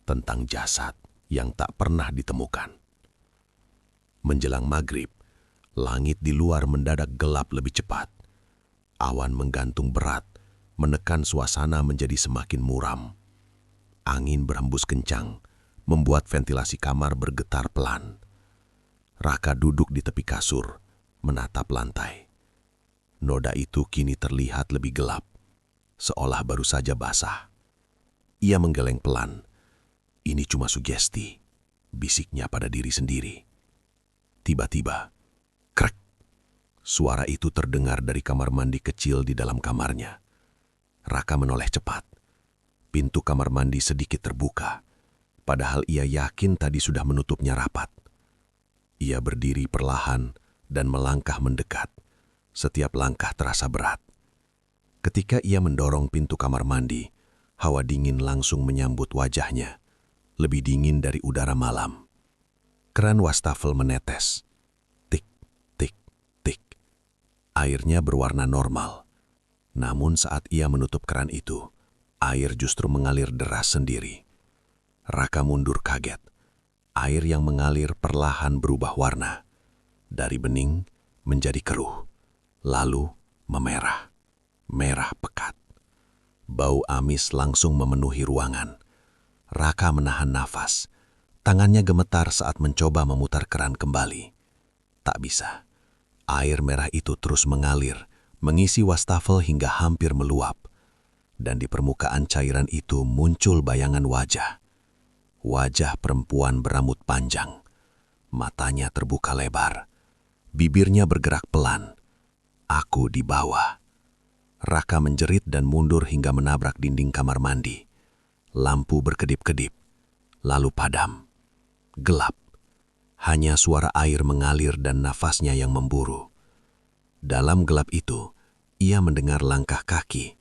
Tentang jasad yang tak pernah ditemukan. Menjelang maghrib, langit di luar mendadak gelap lebih cepat. Awan menggantung berat, menekan suasana menjadi semakin muram. Angin berhembus kencang, membuat ventilasi kamar bergetar pelan. Raka duduk di tepi kasur, menatap lantai. Noda itu kini terlihat lebih gelap, seolah baru saja basah. Ia menggeleng pelan. Ini cuma sugesti, bisiknya pada diri sendiri. Tiba-tiba, krek, suara itu terdengar dari kamar mandi kecil di dalam kamarnya. Raka menoleh cepat. Pintu kamar mandi sedikit terbuka, padahal ia yakin tadi sudah menutupnya rapat. Ia berdiri perlahan dan melangkah mendekat. Setiap langkah terasa berat. Ketika ia mendorong pintu kamar mandi, hawa dingin langsung menyambut wajahnya. Lebih dingin dari udara malam. Keran wastafel menetes. Tik, tik, tik. Airnya berwarna normal. Namun saat ia menutup keran itu, air justru mengalir deras sendiri. Raka mundur kaget. Air yang mengalir perlahan berubah warna. Dari bening menjadi keruh. Lalu memerah. Merah pekat. Bau amis langsung memenuhi ruangan. Raka menahan nafas. Tangannya gemetar saat mencoba memutar keran kembali. Tak bisa. Air merah itu terus mengalir, mengisi wastafel hingga hampir meluap. Dan di permukaan cairan itu muncul bayangan wajah. Wajah perempuan berambut panjang. Matanya terbuka lebar. Bibirnya bergerak pelan. Aku di bawah. Raka menjerit dan mundur hingga menabrak dinding kamar mandi. Lampu berkedip-kedip, lalu padam. Gelap. Hanya suara air mengalir dan nafasnya yang memburu. Dalam gelap itu, ia mendengar langkah kaki.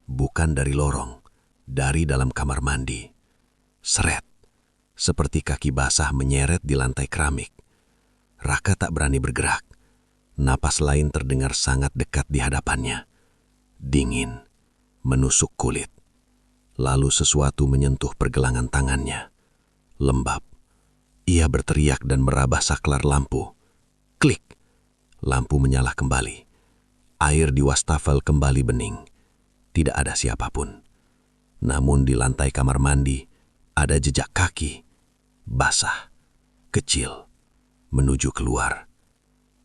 Bukan dari lorong, dari dalam kamar mandi. Seret. Seperti kaki basah menyeret di lantai keramik. Raka tak berani bergerak. Napas lain terdengar sangat dekat di hadapannya. Dingin, menusuk kulit. Lalu sesuatu menyentuh pergelangan tangannya. Lembab. Ia berteriak dan meraba saklar lampu. Klik. Lampu menyala kembali. Air di wastafel kembali bening. Tidak ada siapapun. Namun di lantai kamar mandi ada jejak kaki. Basah. Kecil. Menuju keluar.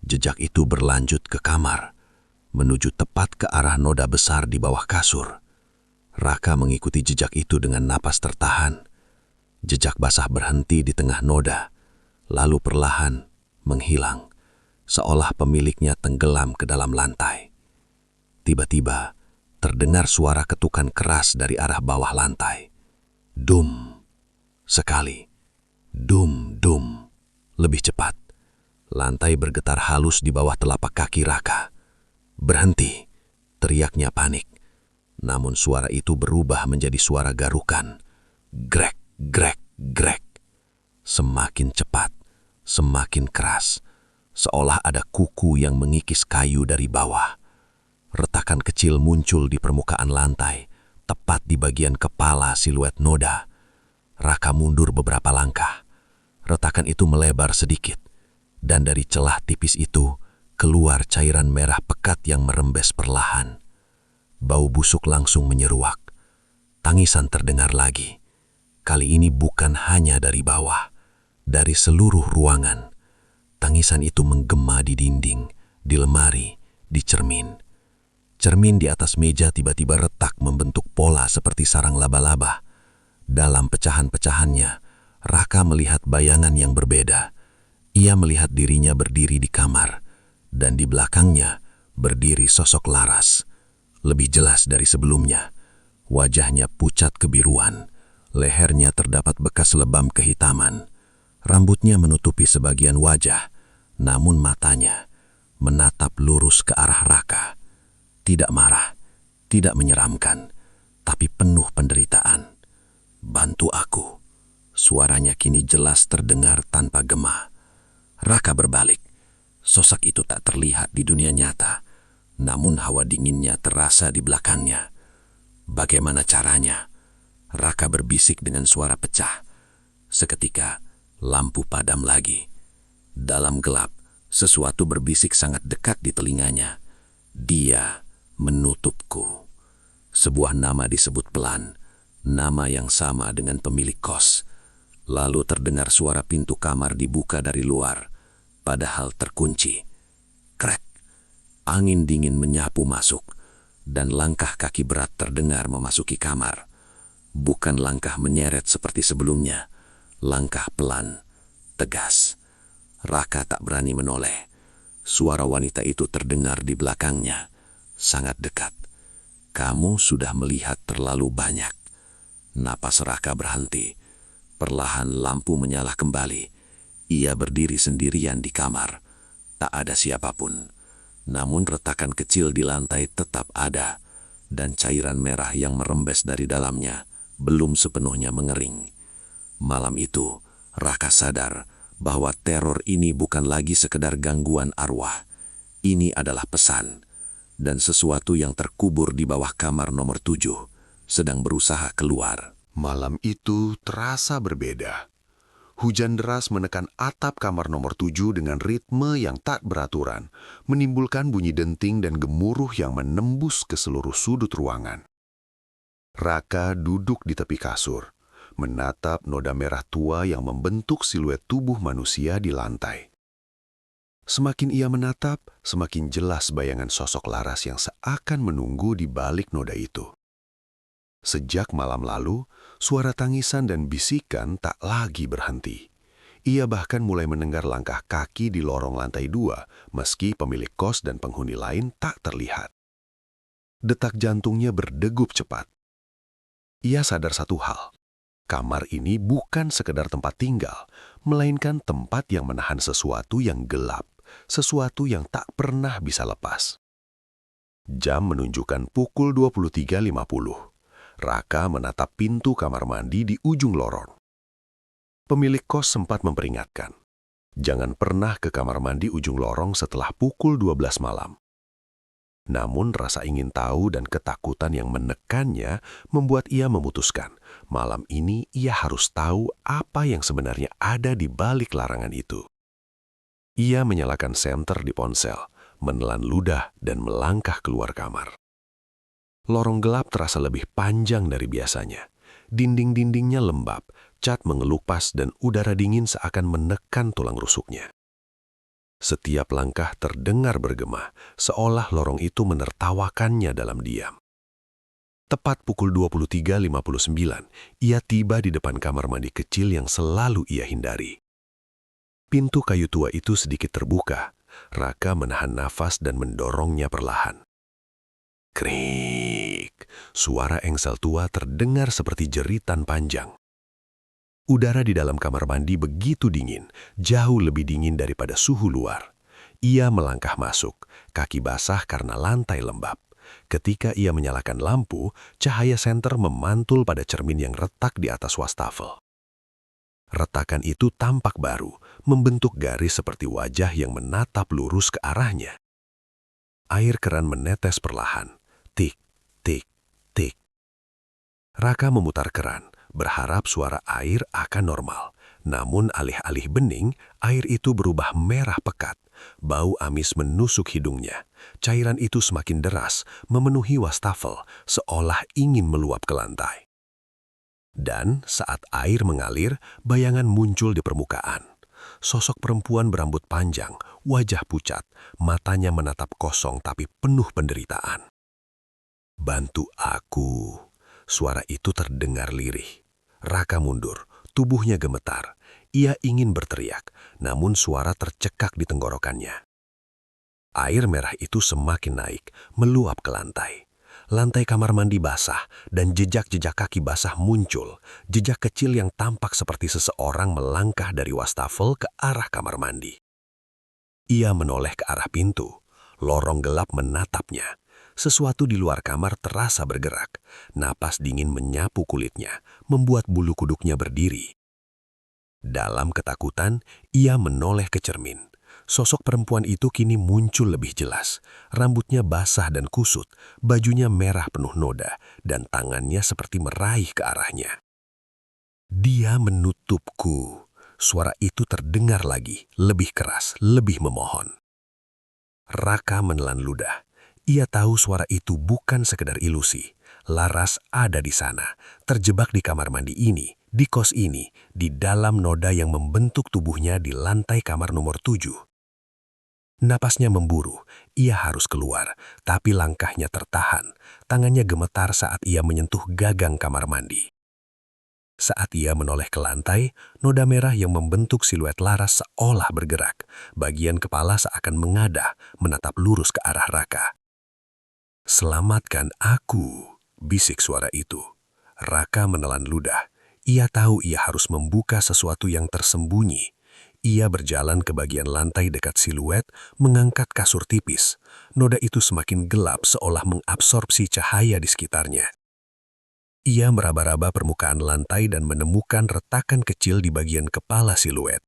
Jejak itu berlanjut ke kamar. Menuju tepat ke arah noda besar di bawah kasur. Raka mengikuti jejak itu dengan napas tertahan. Jejak basah berhenti di tengah noda, lalu perlahan menghilang, seolah pemiliknya tenggelam ke dalam lantai. Tiba-tiba, terdengar suara ketukan keras dari arah bawah lantai. Dum. Sekali. Dum, dum. Lebih cepat. Lantai bergetar halus di bawah telapak kaki Raka. Berhenti. Teriaknya panik. Namun suara itu berubah menjadi suara garukan. Grek, grek, grek. Semakin cepat, semakin keras. Seolah ada kuku yang mengikis kayu dari bawah. Retakan kecil muncul di permukaan lantai, tepat di bagian kepala siluet noda. Raka mundur beberapa langkah. Retakan itu melebar sedikit. Dan dari celah tipis itu, keluar cairan merah pekat yang merembes perlahan. Bau busuk langsung menyeruak. Tangisan terdengar lagi. Kali ini bukan hanya dari bawah, dari seluruh ruangan. Tangisan itu menggema di dinding, di lemari, di cermin. Cermin di atas meja tiba-tiba retak membentuk pola seperti sarang laba-laba. Dalam pecahan-pecahannya, Raka melihat bayangan yang berbeda. Ia melihat dirinya berdiri di kamar, dan di belakangnya berdiri sosok Laras. Lebih jelas dari sebelumnya. Wajahnya pucat kebiruan. Lehernya terdapat bekas lebam kehitaman. Rambutnya menutupi sebagian wajah. Namun matanya menatap lurus ke arah Raka. Tidak marah, tidak menyeramkan, tapi penuh penderitaan. Bantu aku. Suaranya kini jelas terdengar tanpa gema. Raka berbalik. Sosok itu tak terlihat di dunia nyata. Namun hawa dinginnya terasa di belakangnya. Bagaimana caranya? Raka berbisik dengan suara pecah. Seketika, lampu padam lagi. Dalam gelap, sesuatu berbisik sangat dekat di telinganya. Dia menutupku. Sebuah nama disebut pelan. Nama yang sama dengan pemilik kos. Lalu terdengar suara pintu kamar dibuka dari luar. Padahal terkunci. Krek. Angin dingin menyapu masuk, dan langkah kaki berat terdengar memasuki kamar. Bukan langkah menyeret seperti sebelumnya, langkah pelan, tegas. Raka tak berani menoleh. Suara wanita itu terdengar di belakangnya, sangat dekat. Kamu sudah melihat terlalu banyak. Napas Raka berhenti. Perlahan lampu menyala kembali. Ia berdiri sendirian di kamar. Tak ada siapapun. Namun retakan kecil di lantai tetap ada, dan cairan merah yang merembes dari dalamnya belum sepenuhnya mengering. Malam itu, Raka sadar bahwa teror ini bukan lagi sekedar gangguan arwah. Ini adalah pesan, dan sesuatu yang terkubur di bawah kamar nomor 7 sedang berusaha keluar. Malam itu terasa berbeda. Hujan deras menekan atap kamar nomor 7 dengan ritme yang tak beraturan, menimbulkan bunyi denting dan gemuruh yang menembus ke seluruh sudut ruangan. Raka duduk di tepi kasur, menatap noda merah tua yang membentuk siluet tubuh manusia di lantai. Semakin ia menatap, semakin jelas bayangan sosok Laras yang seakan menunggu di balik noda itu. Sejak malam lalu, suara tangisan dan bisikan tak lagi berhenti. Ia bahkan mulai mendengar langkah kaki di lorong lantai 2, meski pemilik kos dan penghuni lain tak terlihat. Detak jantungnya berdegup cepat. Ia sadar satu hal, kamar ini bukan sekedar tempat tinggal, melainkan tempat yang menahan sesuatu yang gelap, sesuatu yang tak pernah bisa lepas. Jam menunjukkan pukul 23.50. Raka menatap pintu kamar mandi di ujung lorong. Pemilik kos sempat memperingatkan, jangan pernah ke kamar mandi ujung lorong setelah pukul 12 malam. Namun rasa ingin tahu dan ketakutan yang menekannya membuat ia memutuskan, malam ini ia harus tahu apa yang sebenarnya ada di balik larangan itu. Ia menyalakan senter di ponsel, menelan ludah dan melangkah keluar kamar. Lorong gelap terasa lebih panjang dari biasanya. Dinding-dindingnya lembab, cat mengelupas dan udara dingin seakan menekan tulang rusuknya. Setiap langkah terdengar bergema, seolah lorong itu menertawakannya dalam diam. Tepat pukul 23.59, ia tiba di depan kamar mandi kecil yang selalu ia hindari. Pintu kayu tua itu sedikit terbuka. Raka menahan nafas dan mendorongnya perlahan. Krik, suara engsel tua terdengar seperti jeritan panjang. Udara di dalam kamar mandi begitu dingin, jauh lebih dingin daripada suhu luar. Ia melangkah masuk, kaki basah karena lantai lembab. Ketika ia menyalakan lampu, cahaya senter memantul pada cermin yang retak di atas wastafel. Retakan itu tampak baru, membentuk garis seperti wajah yang menatap lurus ke arahnya. Air keran menetes perlahan. Tik, tik, tik. Raka memutar keran, berharap suara air akan normal. Namun alih-alih bening, air itu berubah merah pekat. Bau amis menusuk hidungnya. Cairan itu semakin deras, memenuhi wastafel, seolah ingin meluap ke lantai. Dan saat air mengalir, bayangan muncul di permukaan. Sosok perempuan berambut panjang, wajah pucat, matanya menatap kosong tapi penuh penderitaan. Bantu aku. Suara itu terdengar lirih. Raka mundur, tubuhnya gemetar. Ia ingin berteriak, namun suara tercekak di tenggorokannya. Air merah itu semakin naik, meluap ke lantai. Lantai kamar mandi basah dan jejak-jejak kaki basah muncul, jejak kecil yang tampak seperti seseorang melangkah dari wastafel ke arah kamar mandi. Ia menoleh ke arah pintu. Lorong gelap menatapnya. Sesuatu di luar kamar terasa bergerak. Napas dingin menyapu kulitnya, membuat bulu kuduknya berdiri. Dalam ketakutan, ia menoleh ke cermin. Sosok perempuan itu kini muncul lebih jelas. Rambutnya basah dan kusut, bajunya merah penuh noda, dan tangannya seperti meraih ke arahnya. Dia menutupku. Suara itu terdengar lagi, lebih keras, lebih memohon. Raka menelan ludah. Ia tahu suara itu bukan sekedar ilusi. Laras ada di sana, terjebak di kamar mandi ini, di kos ini, di dalam noda yang membentuk tubuhnya di lantai kamar nomor 7. Napasnya memburu, ia harus keluar, tapi langkahnya tertahan. Tangannya gemetar saat ia menyentuh gagang kamar mandi. Saat ia menoleh ke lantai, noda merah yang membentuk siluet Laras seolah bergerak. Bagian kepala seakan mengadah, menatap lurus ke arah Raka. "Selamatkan aku," bisik suara itu. Raka menelan ludah. Ia tahu ia harus membuka sesuatu yang tersembunyi. Ia berjalan ke bagian lantai dekat siluet, mengangkat kasur tipis. Noda itu semakin gelap seolah mengabsorpsi cahaya di sekitarnya. Ia meraba-raba permukaan lantai dan menemukan retakan kecil di bagian kepala siluet.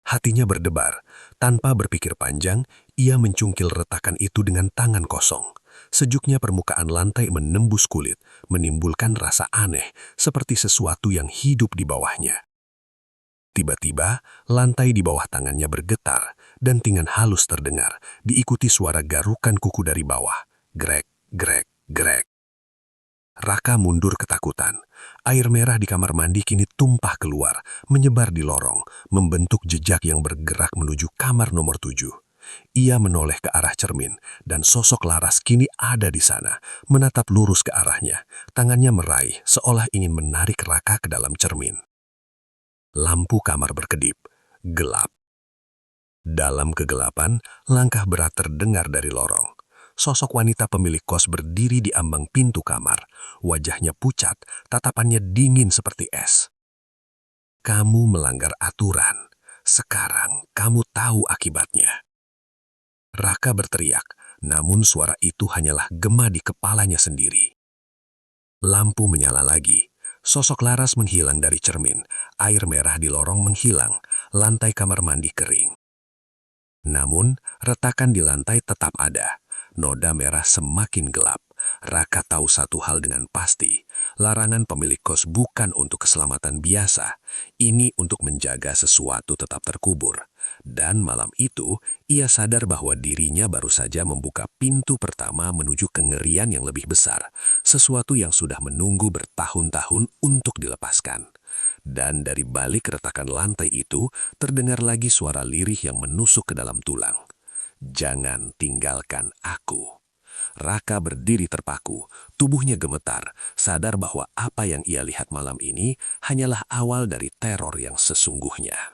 Hatinya berdebar. Tanpa berpikir panjang, ia mencungkil retakan itu dengan tangan kosong. Sejuknya permukaan lantai menembus kulit, menimbulkan rasa aneh, seperti sesuatu yang hidup di bawahnya. Tiba-tiba, lantai di bawah tangannya bergetar, dan tingan halus terdengar, diikuti suara garukan kuku dari bawah. Grek, grek, grek. Raka mundur ketakutan. Air merah di kamar mandi kini tumpah keluar, menyebar di lorong, membentuk jejak yang bergerak menuju kamar nomor 7. Ia menoleh ke arah cermin, dan sosok Laras kini ada di sana, menatap lurus ke arahnya. Tangannya meraih, seolah ingin menarik Raka ke dalam cermin. Lampu kamar berkedip, gelap. Dalam kegelapan, langkah berat terdengar dari lorong. Sosok wanita pemilik kos berdiri di ambang pintu kamar. Wajahnya pucat, tatapannya dingin seperti es. Kamu melanggar aturan. Sekarang kamu tahu akibatnya. Raka berteriak, namun suara itu hanyalah gema di kepalanya sendiri. Lampu menyala lagi. Sosok Laras menghilang dari cermin. Air merah di lorong menghilang. Lantai kamar mandi kering. Namun, retakan di lantai tetap ada. Noda merah semakin gelap. Raka tahu satu hal dengan pasti. Larangan pemilik kos bukan untuk keselamatan biasa. Ini untuk menjaga sesuatu tetap terkubur. Dan malam itu, ia sadar bahwa dirinya baru saja membuka pintu pertama menuju kengerian yang lebih besar. Sesuatu yang sudah menunggu bertahun-tahun untuk dilepaskan. Dan dari balik retakan lantai itu, terdengar lagi suara lirih yang menusuk ke dalam tulang. Jangan tinggalkan aku. Raka berdiri terpaku, tubuhnya gemetar, sadar bahwa apa yang ia lihat malam ini hanyalah awal dari teror yang sesungguhnya.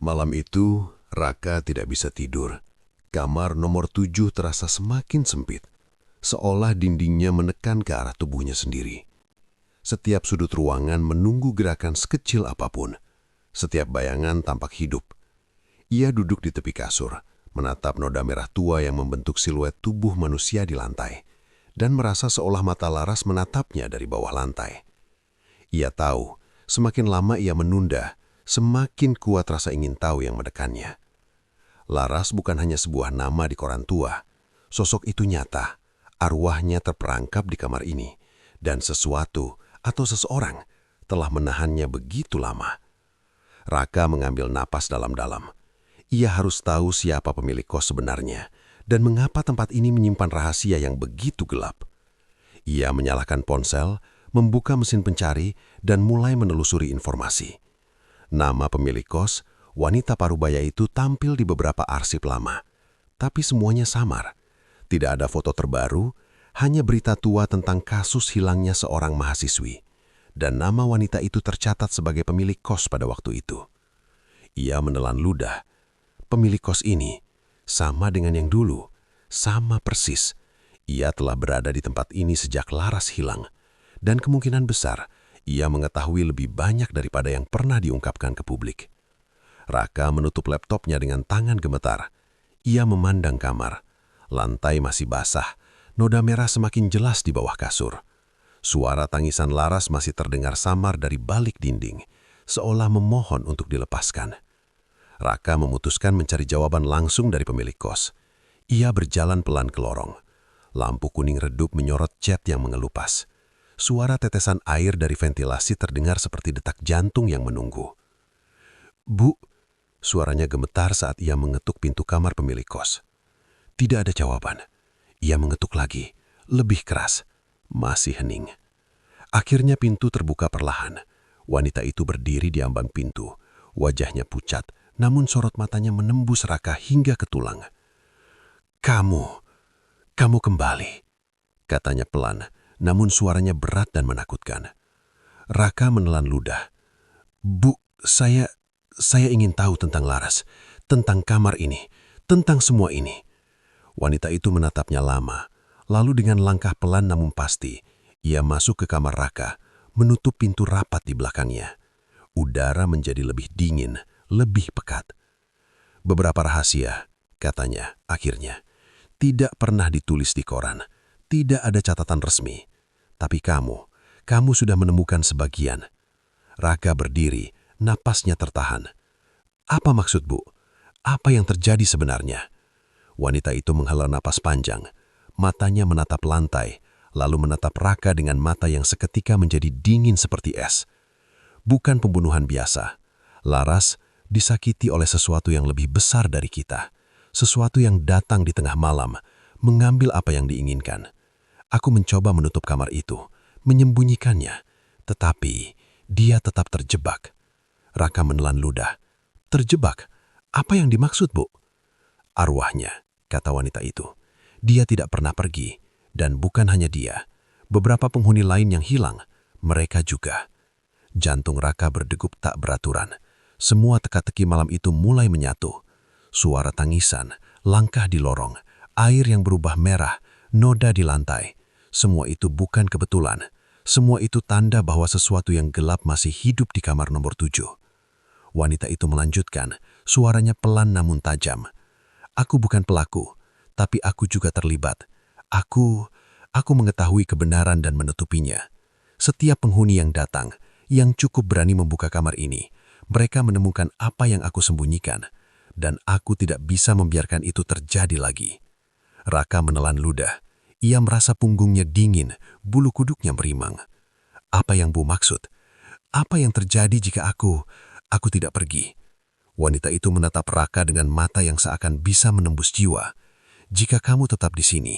Malam itu, Raka tidak bisa tidur. Kamar nomor 7 terasa semakin sempit, seolah dindingnya menekan ke arah tubuhnya sendiri. Setiap sudut ruangan menunggu gerakan sekecil apapun. Setiap bayangan tampak hidup. Ia duduk di tepi kasur, menatap noda merah tua yang membentuk siluet tubuh manusia di lantai, dan merasa seolah mata Laras menatapnya dari bawah lantai. Ia tahu, semakin lama ia menunda, semakin kuat rasa ingin tahu yang menekannya. Laras bukan hanya sebuah nama di koran tua. Sosok itu nyata, arwahnya terperangkap di kamar ini, dan sesuatu atau seseorang telah menahannya begitu lama. Raka mengambil napas dalam-dalam. Ia harus tahu siapa pemilik kos sebenarnya, dan mengapa tempat ini menyimpan rahasia yang begitu gelap. Ia menyalakan ponsel, membuka mesin pencari, dan mulai menelusuri informasi. Nama pemilik kos, wanita parubaya itu tampil di beberapa arsip lama. Tapi semuanya samar. Tidak ada foto terbaru, hanya berita tua tentang kasus hilangnya seorang mahasiswi. Dan nama wanita itu tercatat sebagai pemilik kos pada waktu itu. Ia menelan ludah. Pemilik kos ini sama dengan yang dulu, sama persis. Ia telah berada di tempat ini sejak Laras hilang. Dan kemungkinan besar, ia mengetahui lebih banyak daripada yang pernah diungkapkan ke publik. Raka menutup laptopnya dengan tangan gemetar. Ia memandang kamar. Lantai masih basah, noda merah semakin jelas di bawah kasur. Suara tangisan Laras masih terdengar samar dari balik dinding, seolah memohon untuk dilepaskan. Raka memutuskan mencari jawaban langsung dari pemilik kos. Ia berjalan pelan ke lorong. Lampu kuning redup menyorot cat yang mengelupas. Suara tetesan air dari ventilasi terdengar seperti detak jantung yang menunggu. "Bu," suaranya gemetar saat ia mengetuk pintu kamar pemilik kos. Tidak ada jawaban. Ia mengetuk lagi, lebih keras. Masih hening. Akhirnya pintu terbuka perlahan. Wanita itu berdiri di ambang pintu. Wajahnya pucat, namun sorot matanya menembus Raka hingga ke tulang. Kamu kembali, katanya pelan, namun suaranya berat dan menakutkan. Raka menelan ludah. Bu, saya ingin tahu tentang Laras, tentang kamar ini, tentang semua ini. Wanita itu menatapnya lama, lalu dengan langkah pelan namun pasti, ia masuk ke kamar Raka, menutup pintu rapat di belakangnya. Udara menjadi lebih dingin, lebih pekat. Beberapa rahasia, katanya, akhirnya, tidak pernah ditulis di koran, tidak ada catatan resmi. Tapi kamu sudah menemukan sebagian. Raka berdiri, napasnya tertahan. Apa maksud, Bu? Apa yang terjadi sebenarnya? Wanita itu menghela napas panjang, matanya menatap lantai, lalu menatap Raka dengan mata yang seketika menjadi dingin seperti es. Bukan pembunuhan biasa. Laras disakiti oleh sesuatu yang lebih besar dari kita. Sesuatu yang datang di tengah malam, mengambil apa yang diinginkan. Aku mencoba menutup kamar itu, menyembunyikannya. Tetapi dia tetap terjebak. Raka menelan ludah. Terjebak? Apa yang dimaksud, Bu? Arwahnya, kata wanita itu. Dia tidak pernah pergi. Dan bukan hanya dia. Beberapa penghuni lain yang hilang, mereka juga. Jantung Raka berdegup tak beraturan. Semua teka-teki malam itu mulai menyatu. Suara tangisan, langkah di lorong, air yang berubah merah, noda di lantai. Semua itu bukan kebetulan. Semua itu tanda bahwa sesuatu yang gelap masih hidup di kamar nomor 7. Wanita itu melanjutkan, suaranya pelan namun tajam. Aku bukan pelaku, tapi aku juga terlibat. Aku mengetahui kebenaran dan menutupinya. Setiap penghuni yang datang, yang cukup berani membuka kamar ini, mereka menemukan apa yang aku sembunyikan, dan aku tidak bisa membiarkan itu terjadi lagi. Raka menelan ludah. Ia merasa punggungnya dingin, bulu kuduknya merimang. Apa yang Bu maksud? Apa yang terjadi jika aku tidak pergi? Wanita itu menatap Raka dengan mata yang seakan bisa menembus jiwa. Jika kamu tetap di sini,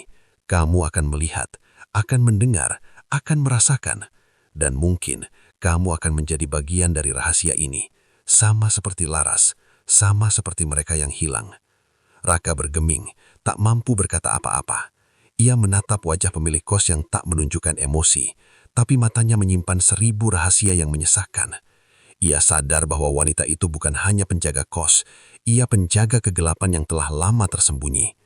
kamu akan melihat, akan mendengar, akan merasakan. Dan mungkin kamu akan menjadi bagian dari rahasia ini. Sama seperti Laras, sama seperti mereka yang hilang. Raka bergeming, tak mampu berkata apa-apa. Ia menatap wajah pemilik kos yang tak menunjukkan emosi, tapi matanya menyimpan 1000 rahasia yang menyesakkan. Ia sadar bahwa wanita itu bukan hanya penjaga kos, ia penjaga kegelapan yang telah lama tersembunyi.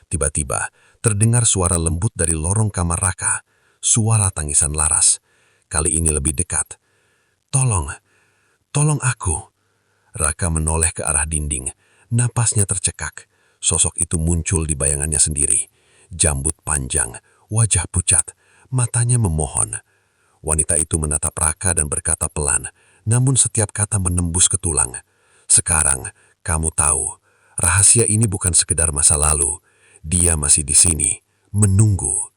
Tiba-tiba, terdengar suara lembut dari lorong kamar Raka, suara tangisan Laras. Kali ini lebih dekat. Tolong aku. Raka menoleh ke arah dinding, napasnya tercekak. Sosok itu muncul di bayangannya sendiri. Jambut panjang, wajah pucat, matanya memohon. Wanita itu menatap Raka dan berkata pelan, namun setiap kata menembus ke tulang. Sekarang, kamu tahu, rahasia ini bukan sekedar masa lalu. Dia masih di sini, menunggu.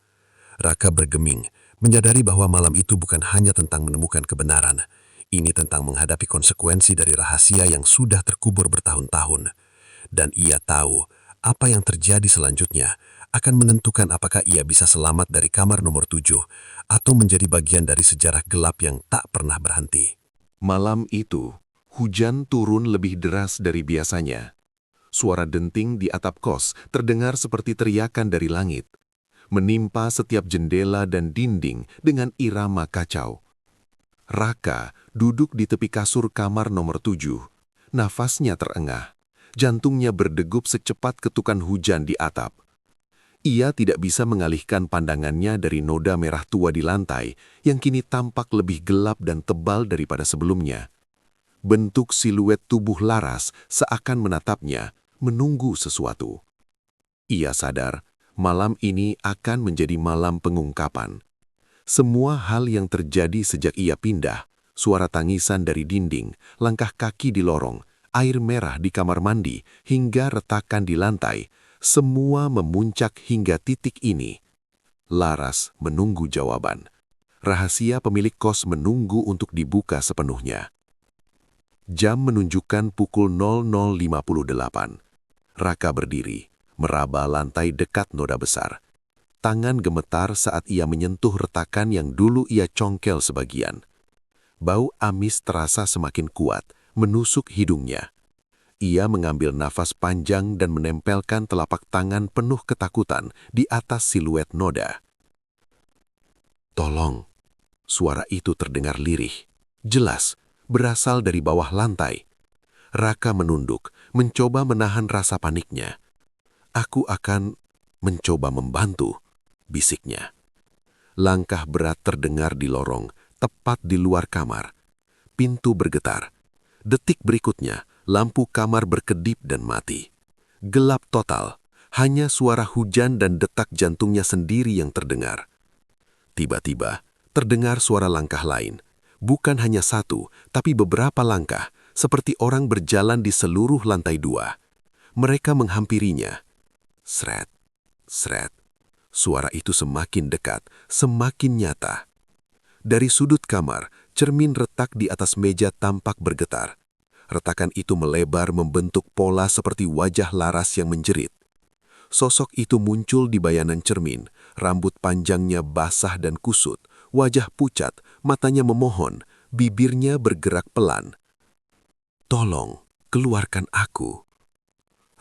Raka bergeming, menyadari bahwa malam itu bukan hanya tentang menemukan kebenaran. Ini tentang menghadapi konsekuensi dari rahasia yang sudah terkubur bertahun-tahun. Dan ia tahu, apa yang terjadi selanjutnya akan menentukan apakah ia bisa selamat dari kamar nomor 7 atau menjadi bagian dari sejarah gelap yang tak pernah berhenti. Malam itu, hujan turun lebih deras dari biasanya. Suara denting di atap kos terdengar seperti teriakan dari langit, menimpa setiap jendela dan dinding dengan irama kacau. Raka duduk di tepi kasur kamar nomor 7. Nafasnya terengah, jantungnya berdegup secepat ketukan hujan di atap. Ia tidak bisa mengalihkan pandangannya dari noda merah tua di lantai yang kini tampak lebih gelap dan tebal daripada sebelumnya. Bentuk siluet tubuh Laras seakan menatapnya, menunggu sesuatu. Ia sadar, malam ini akan menjadi malam pengungkapan. Semua hal yang terjadi sejak ia pindah, suara tangisan dari dinding, langkah kaki di lorong, air merah di kamar mandi, hingga retakan di lantai, semua memuncak hingga titik ini. Laras menunggu jawaban. Rahasia pemilik kos menunggu untuk dibuka sepenuhnya. Jam menunjukkan pukul 00.58. Raka berdiri, meraba lantai dekat noda besar. Tangan gemetar saat ia menyentuh retakan yang dulu ia congkel sebagian. Bau amis terasa semakin kuat, menusuk hidungnya. Ia mengambil nafas panjang dan menempelkan telapak tangan penuh ketakutan di atas siluet noda. "Tolong," suara itu terdengar lirih, jelas, berasal dari bawah lantai. Raka menunduk, mencoba menahan rasa paniknya. "Aku akan mencoba membantu," bisiknya. Langkah berat terdengar di lorong, tepat di luar kamar. Pintu bergetar. Detik berikutnya, lampu kamar berkedip dan mati. Gelap total, hanya suara hujan dan detak jantungnya sendiri yang terdengar. Tiba-tiba, terdengar suara langkah lain. Bukan hanya satu, tapi beberapa langkah, seperti orang berjalan di seluruh lantai 2. Mereka menghampirinya. Sret, sret. Suara itu semakin dekat, semakin nyata. Dari sudut kamar, cermin retak di atas meja tampak bergetar. Retakan itu melebar membentuk pola seperti wajah Laras yang menjerit. Sosok itu muncul di bayangan cermin, rambut panjangnya basah dan kusut, wajah pucat, matanya memohon, bibirnya bergerak pelan. "Tolong, keluarkan aku."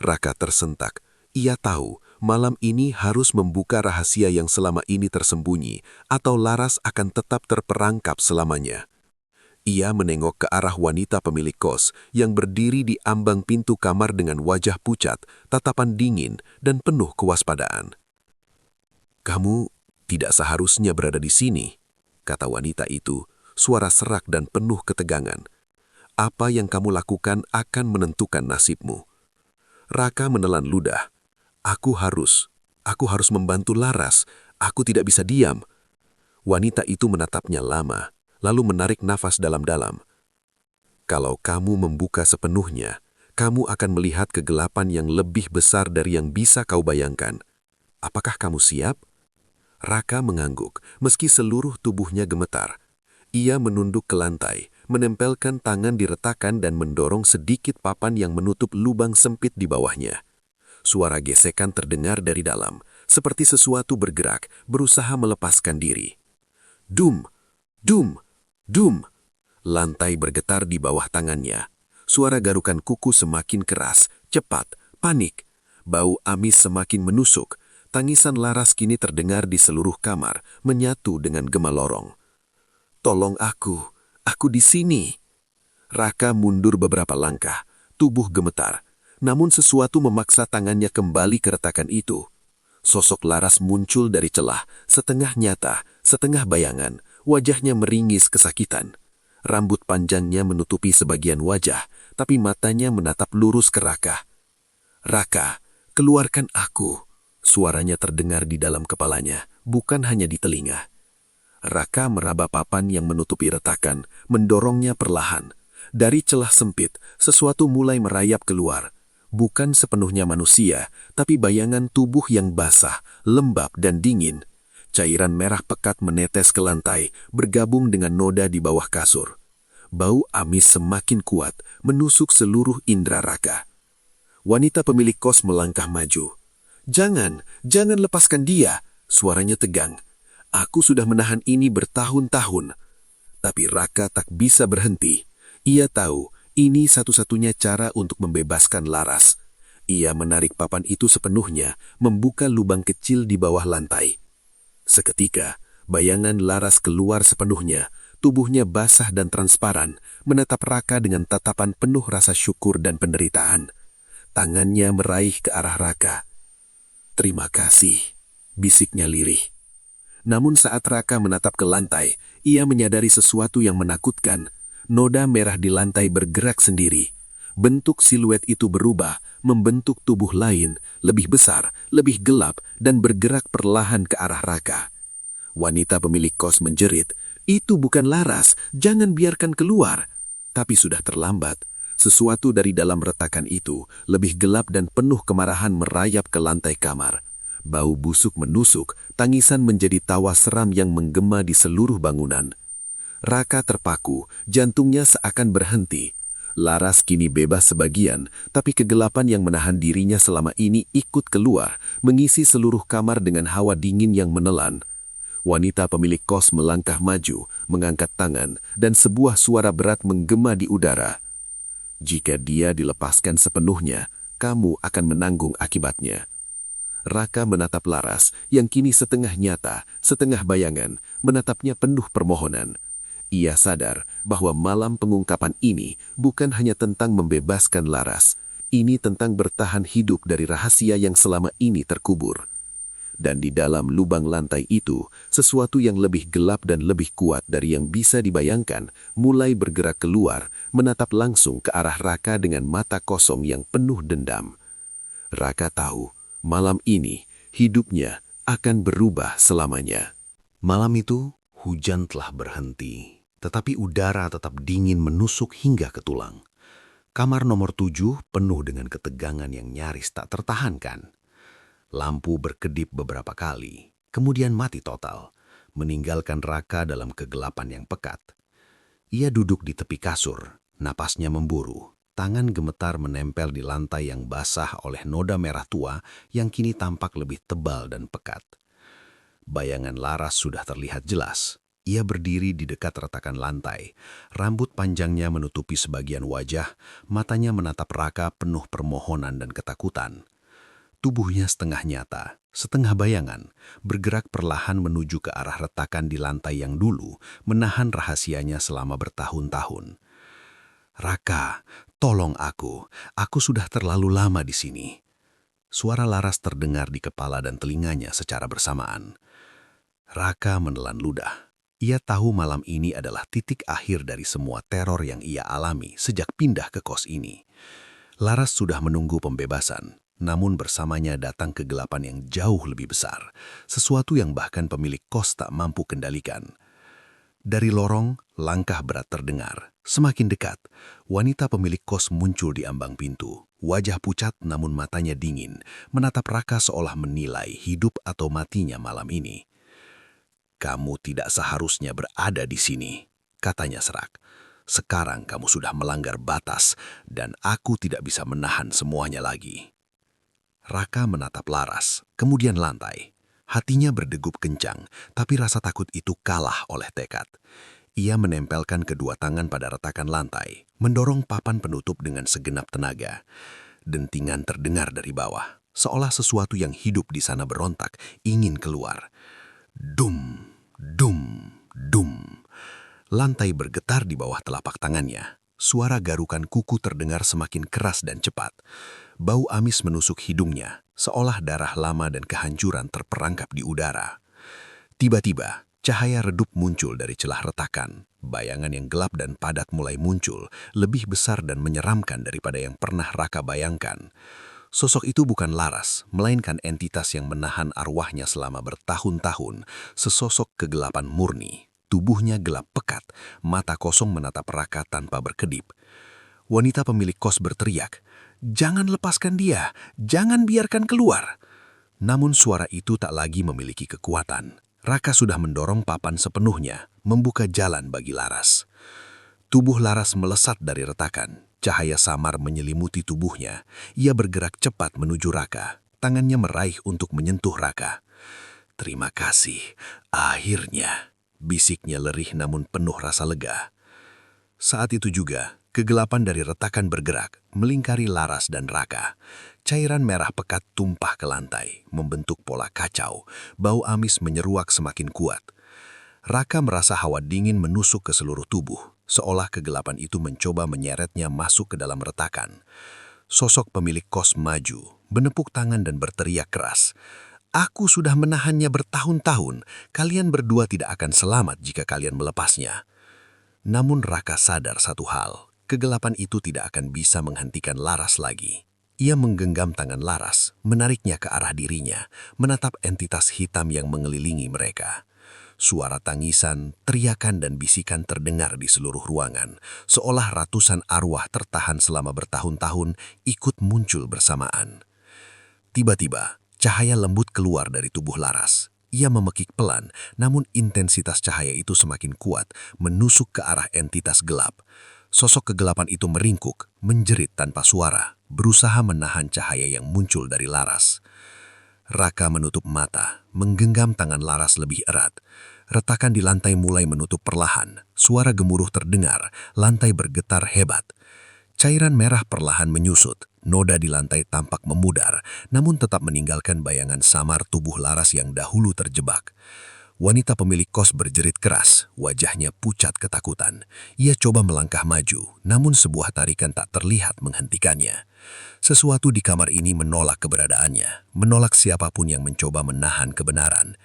Raka tersentak. Ia tahu malam ini harus membuka rahasia yang selama ini tersembunyi, atau Laras akan tetap terperangkap selamanya. Ia menengok ke arah wanita pemilik kos yang berdiri di ambang pintu kamar dengan wajah pucat, tatapan dingin, dan penuh kewaspadaan. "Kamu tidak seharusnya berada di sini," kata wanita itu, suara serak dan penuh ketegangan. "Apa yang kamu lakukan akan menentukan nasibmu." Raka menelan ludah. Aku harus membantu Laras. Aku tidak bisa diam." Wanita itu menatapnya lama, lalu menarik nafas dalam-dalam. "Kalau kamu membuka sepenuhnya, kamu akan melihat kegelapan yang lebih besar dari yang bisa kau bayangkan. Apakah kamu siap?" Raka mengangguk, meski seluruh tubuhnya gemetar. Ia menunduk ke lantai, menempelkan tangan di retakan dan mendorong sedikit papan yang menutup lubang sempit di bawahnya. Suara gesekan terdengar dari dalam, seperti sesuatu bergerak, berusaha melepaskan diri. Dum, dum, dum. Lantai bergetar di bawah tangannya. Suara garukan kuku semakin keras, cepat, panik. Bau amis semakin menusuk. Tangisan Laras kini terdengar di seluruh kamar, menyatu dengan gema lorong. "Tolong aku di sini." Raka mundur beberapa langkah, tubuh gemetar. Namun sesuatu memaksa tangannya kembali ke retakan itu. Sosok Laras muncul dari celah, setengah nyata, setengah bayangan, wajahnya meringis kesakitan. Rambut panjangnya menutupi sebagian wajah, tapi matanya menatap lurus ke Raka. "Raka, keluarkan aku." Suaranya terdengar di dalam kepalanya, bukan hanya di telinga. Raka meraba papan yang menutupi retakan, mendorongnya perlahan. Dari celah sempit, sesuatu mulai merayap keluar. Bukan sepenuhnya manusia, tapi bayangan tubuh yang basah, lembab dan dingin. Cairan merah pekat menetes ke lantai, bergabung dengan noda di bawah kasur. Bau amis semakin kuat, menusuk seluruh indera Raka. Wanita pemilik kos melangkah maju. Jangan lepaskan dia," suaranya tegang. "Aku sudah menahan ini bertahun-tahun." Tapi Raka tak bisa berhenti. Ia tahu ini satu-satunya cara untuk membebaskan Laras. Ia menarik papan itu sepenuhnya, membuka lubang kecil di bawah lantai. Seketika, bayangan Laras keluar sepenuhnya, tubuhnya basah dan transparan, menatap Raka dengan tatapan penuh rasa syukur dan penderitaan. Tangannya meraih ke arah Raka. "Terima kasih," bisiknya lirih. Namun saat Raka menatap ke lantai, ia menyadari sesuatu yang menakutkan. Noda merah di lantai bergerak sendiri. Bentuk siluet itu berubah, membentuk tubuh lain, lebih besar, lebih gelap, dan bergerak perlahan ke arah Raka. Wanita pemilik kos menjerit, "Itu bukan Laras, jangan biarkan keluar." Tapi sudah terlambat. Sesuatu dari dalam retakan itu, lebih gelap dan penuh kemarahan merayap ke lantai kamar. Bau busuk menusuk, tangisan menjadi tawa seram yang menggema di seluruh bangunan. Raka terpaku, jantungnya seakan berhenti. Laras kini bebas sebagian, tapi kegelapan yang menahan dirinya selama ini ikut keluar, mengisi seluruh kamar dengan hawa dingin yang menelan. Wanita pemilik kos melangkah maju, mengangkat tangan, dan sebuah suara berat menggema di udara. Jika dia dilepaskan sepenuhnya, kamu akan menanggung akibatnya. Raka menatap Laras yang kini setengah nyata, setengah bayangan, menatapnya penuh permohonan. Ia sadar bahwa malam pengungkapan ini bukan hanya tentang membebaskan Laras. Ini tentang bertahan hidup dari rahasia yang selama ini terkubur. Dan di dalam lubang lantai itu, sesuatu yang lebih gelap dan lebih kuat dari yang bisa dibayangkan mulai bergerak keluar, menatap langsung ke arah Raka dengan mata kosong yang penuh dendam. Raka tahu, malam ini hidupnya akan berubah selamanya. Malam itu, hujan telah berhenti, tetapi udara tetap dingin menusuk hingga ke tulang. Kamar nomor 7 penuh dengan ketegangan yang nyaris tak tertahankan. Lampu berkedip beberapa kali, kemudian mati total, meninggalkan Raka dalam kegelapan yang pekat. Ia duduk di tepi kasur, napasnya memburu, tangan gemetar menempel di lantai yang basah oleh noda merah tua yang kini tampak lebih tebal dan pekat. Bayangan Laras sudah terlihat jelas. Ia berdiri di dekat retakan lantai, rambut panjangnya menutupi sebagian wajah, matanya menatap Raka penuh permohonan dan ketakutan. Tubuhnya setengah nyata, setengah bayangan, bergerak perlahan menuju ke arah retakan di lantai yang dulu menahan rahasianya selama bertahun-tahun. "Raka, tolong aku sudah terlalu lama di sini." Suara Laras terdengar di kepala dan telinganya secara bersamaan. Raka menelan ludah. Ia tahu malam ini adalah titik akhir dari semua teror yang ia alami sejak pindah ke kos ini. Laras sudah menunggu pembebasan. Namun bersamanya datang kegelapan yang jauh lebih besar, sesuatu yang bahkan pemilik kos tak mampu kendalikan. Dari lorong, langkah berat terdengar. Semakin dekat, wanita pemilik kos muncul di ambang pintu. Wajah pucat namun matanya dingin, menatap Raka seolah menilai hidup atau matinya malam ini. "Kamu tidak seharusnya berada di sini," katanya serak. "Sekarang kamu sudah melanggar batas dan aku tidak bisa menahan semuanya lagi." Raka menatap Laras, kemudian lantai. Hatinya berdegup kencang, tapi rasa takut itu kalah oleh tekad. Ia menempelkan kedua tangan pada retakan lantai, mendorong papan penutup dengan segenap tenaga. Dentingan terdengar dari bawah, seolah sesuatu yang hidup di sana berontak, ingin keluar. Dum, dum, dum. Lantai bergetar di bawah telapak tangannya. Suara garukan kuku terdengar semakin keras dan cepat. Bau amis menusuk hidungnya, seolah darah lama dan kehancuran terperangkap di udara. Tiba-tiba, cahaya redup muncul dari celah retakan. Bayangan yang gelap dan padat mulai muncul, lebih besar dan menyeramkan daripada yang pernah Raka bayangkan. Sosok itu bukan Laras, melainkan entitas yang menahan arwahnya selama bertahun-tahun, sesosok kegelapan murni. Tubuhnya gelap pekat, mata kosong menatap Raka tanpa berkedip. Wanita pemilik kos berteriak, "Jangan lepaskan dia, jangan biarkan keluar." Namun suara itu tak lagi memiliki kekuatan. Raka sudah mendorong papan sepenuhnya, membuka jalan bagi Laras. Tubuh Laras melesat dari retakan, cahaya samar menyelimuti tubuhnya. Ia bergerak cepat menuju Raka, tangannya meraih untuk menyentuh Raka. "Terima kasih, akhirnya," bisiknya lerih namun penuh rasa lega. Saat itu juga, kegelapan dari retakan bergerak, melingkari Laras dan Raka. Cairan merah pekat tumpah ke lantai, membentuk pola kacau. Bau amis menyeruak semakin kuat. Raka merasa hawa dingin menusuk ke seluruh tubuh, seolah kegelapan itu mencoba menyeretnya masuk ke dalam retakan. Sosok pemilik kos maju, menepuk tangan dan berteriak keras. "Aku sudah menahannya bertahun-tahun. Kalian berdua tidak akan selamat jika kalian melepasnya." Namun Raka sadar satu hal, kegelapan itu tidak akan bisa menghentikan Laras lagi. Ia menggenggam tangan Laras, menariknya ke arah dirinya, menatap entitas hitam yang mengelilingi mereka. Suara tangisan, teriakan dan bisikan terdengar di seluruh ruangan, seolah ratusan arwah tertahan selama bertahun-tahun ikut muncul bersamaan. Tiba-tiba, cahaya lembut keluar dari tubuh Laras. Ia memekik pelan, namun intensitas cahaya itu semakin kuat, menusuk ke arah entitas gelap. Sosok kegelapan itu meringkuk, menjerit tanpa suara, berusaha menahan cahaya yang muncul dari Laras. Raka menutup mata, menggenggam tangan Laras lebih erat. Retakan di lantai mulai menutup perlahan, suara gemuruh terdengar, lantai bergetar hebat. Cairan merah perlahan menyusut. Noda di lantai tampak memudar, namun tetap meninggalkan bayangan samar tubuh Laras yang dahulu terjebak. Wanita pemilik kos berjerit keras, wajahnya pucat ketakutan. Ia coba melangkah maju, namun sebuah tarikan tak terlihat menghentikannya. Sesuatu di kamar ini menolak keberadaannya, menolak siapapun yang mencoba menahan kebenaran.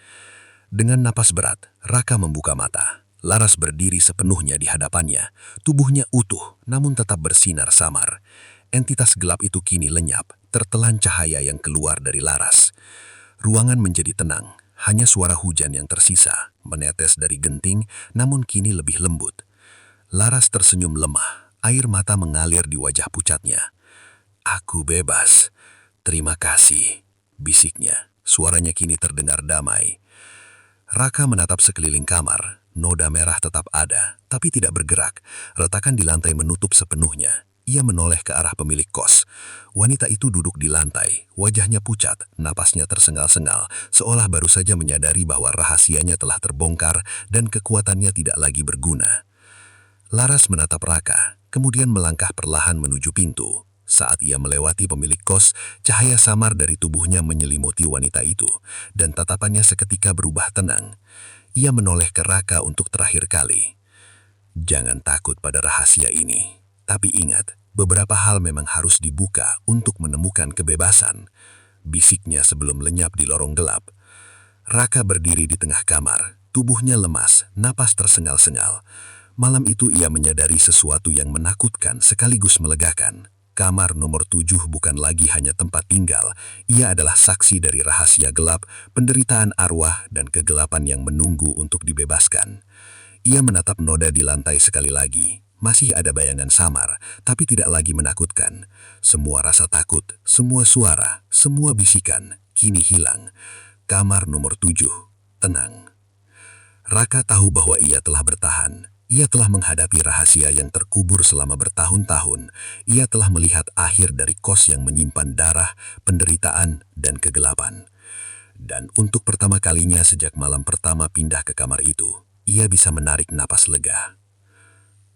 Dengan napas berat, Raka membuka mata. Laras berdiri sepenuhnya di hadapannya, tubuhnya utuh namun tetap bersinar samar. Entitas gelap itu kini lenyap, tertelan cahaya yang keluar dari Laras. Ruangan menjadi tenang, hanya suara hujan yang tersisa, menetes dari genting namun kini lebih lembut. Laras tersenyum lemah, air mata mengalir di wajah pucatnya. "Aku bebas. Terima kasih," bisiknya. Suaranya kini terdengar damai. Raka menatap sekeliling kamar. Noda merah tetap ada, tapi tidak bergerak. Retakan di lantai menutup sepenuhnya. Ia menoleh ke arah pemilik kos. Wanita itu duduk di lantai, wajahnya pucat, napasnya tersengal-sengal, seolah baru saja menyadari bahwa rahasianya telah terbongkar dan kekuatannya tidak lagi berguna. Laras menatap Raka, kemudian melangkah perlahan menuju pintu. Saat ia melewati pemilik kos, cahaya samar dari tubuhnya menyelimuti wanita itu, dan tatapannya seketika berubah tenang. Ia menoleh ke Raka untuk terakhir kali. "Jangan takut pada rahasia ini. Tapi ingat, beberapa hal memang harus dibuka untuk menemukan kebebasan," bisiknya sebelum lenyap di lorong gelap. Raka berdiri di tengah kamar, tubuhnya lemas, napas tersengal-sengal. Malam itu ia menyadari sesuatu yang menakutkan sekaligus melegakan. Kamar nomor 7 bukan lagi hanya tempat tinggal, ia adalah saksi dari rahasia gelap, penderitaan arwah, dan kegelapan yang menunggu untuk dibebaskan. Ia menatap noda di lantai sekali lagi. Masih ada bayangan samar, tapi tidak lagi menakutkan. Semua rasa takut, semua suara, semua bisikan, kini hilang. Kamar nomor 7, tenang. Raka tahu bahwa ia telah bertahan. Ia telah menghadapi rahasia yang terkubur selama bertahun-tahun. Ia telah melihat akhir dari kos yang menyimpan darah, penderitaan, dan kegelapan. Dan untuk pertama kalinya sejak malam pertama pindah ke kamar itu, ia bisa menarik napas lega.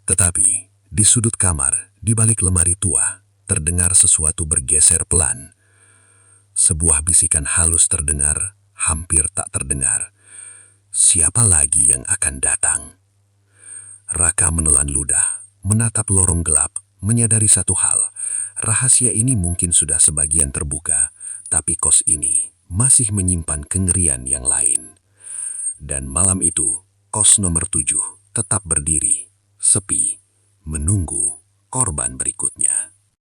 Tetapi, di sudut kamar, di balik lemari tua, terdengar sesuatu bergeser pelan. Sebuah bisikan halus terdengar, hampir tak terdengar. Siapa lagi yang akan datang? Raka menelan ludah, menatap lorong gelap, menyadari satu hal. Rahasia ini mungkin sudah sebagian terbuka, tapi kos ini masih menyimpan kengerian yang lain. Dan malam itu, kos nomor 7 tetap berdiri, sepi, menunggu korban berikutnya.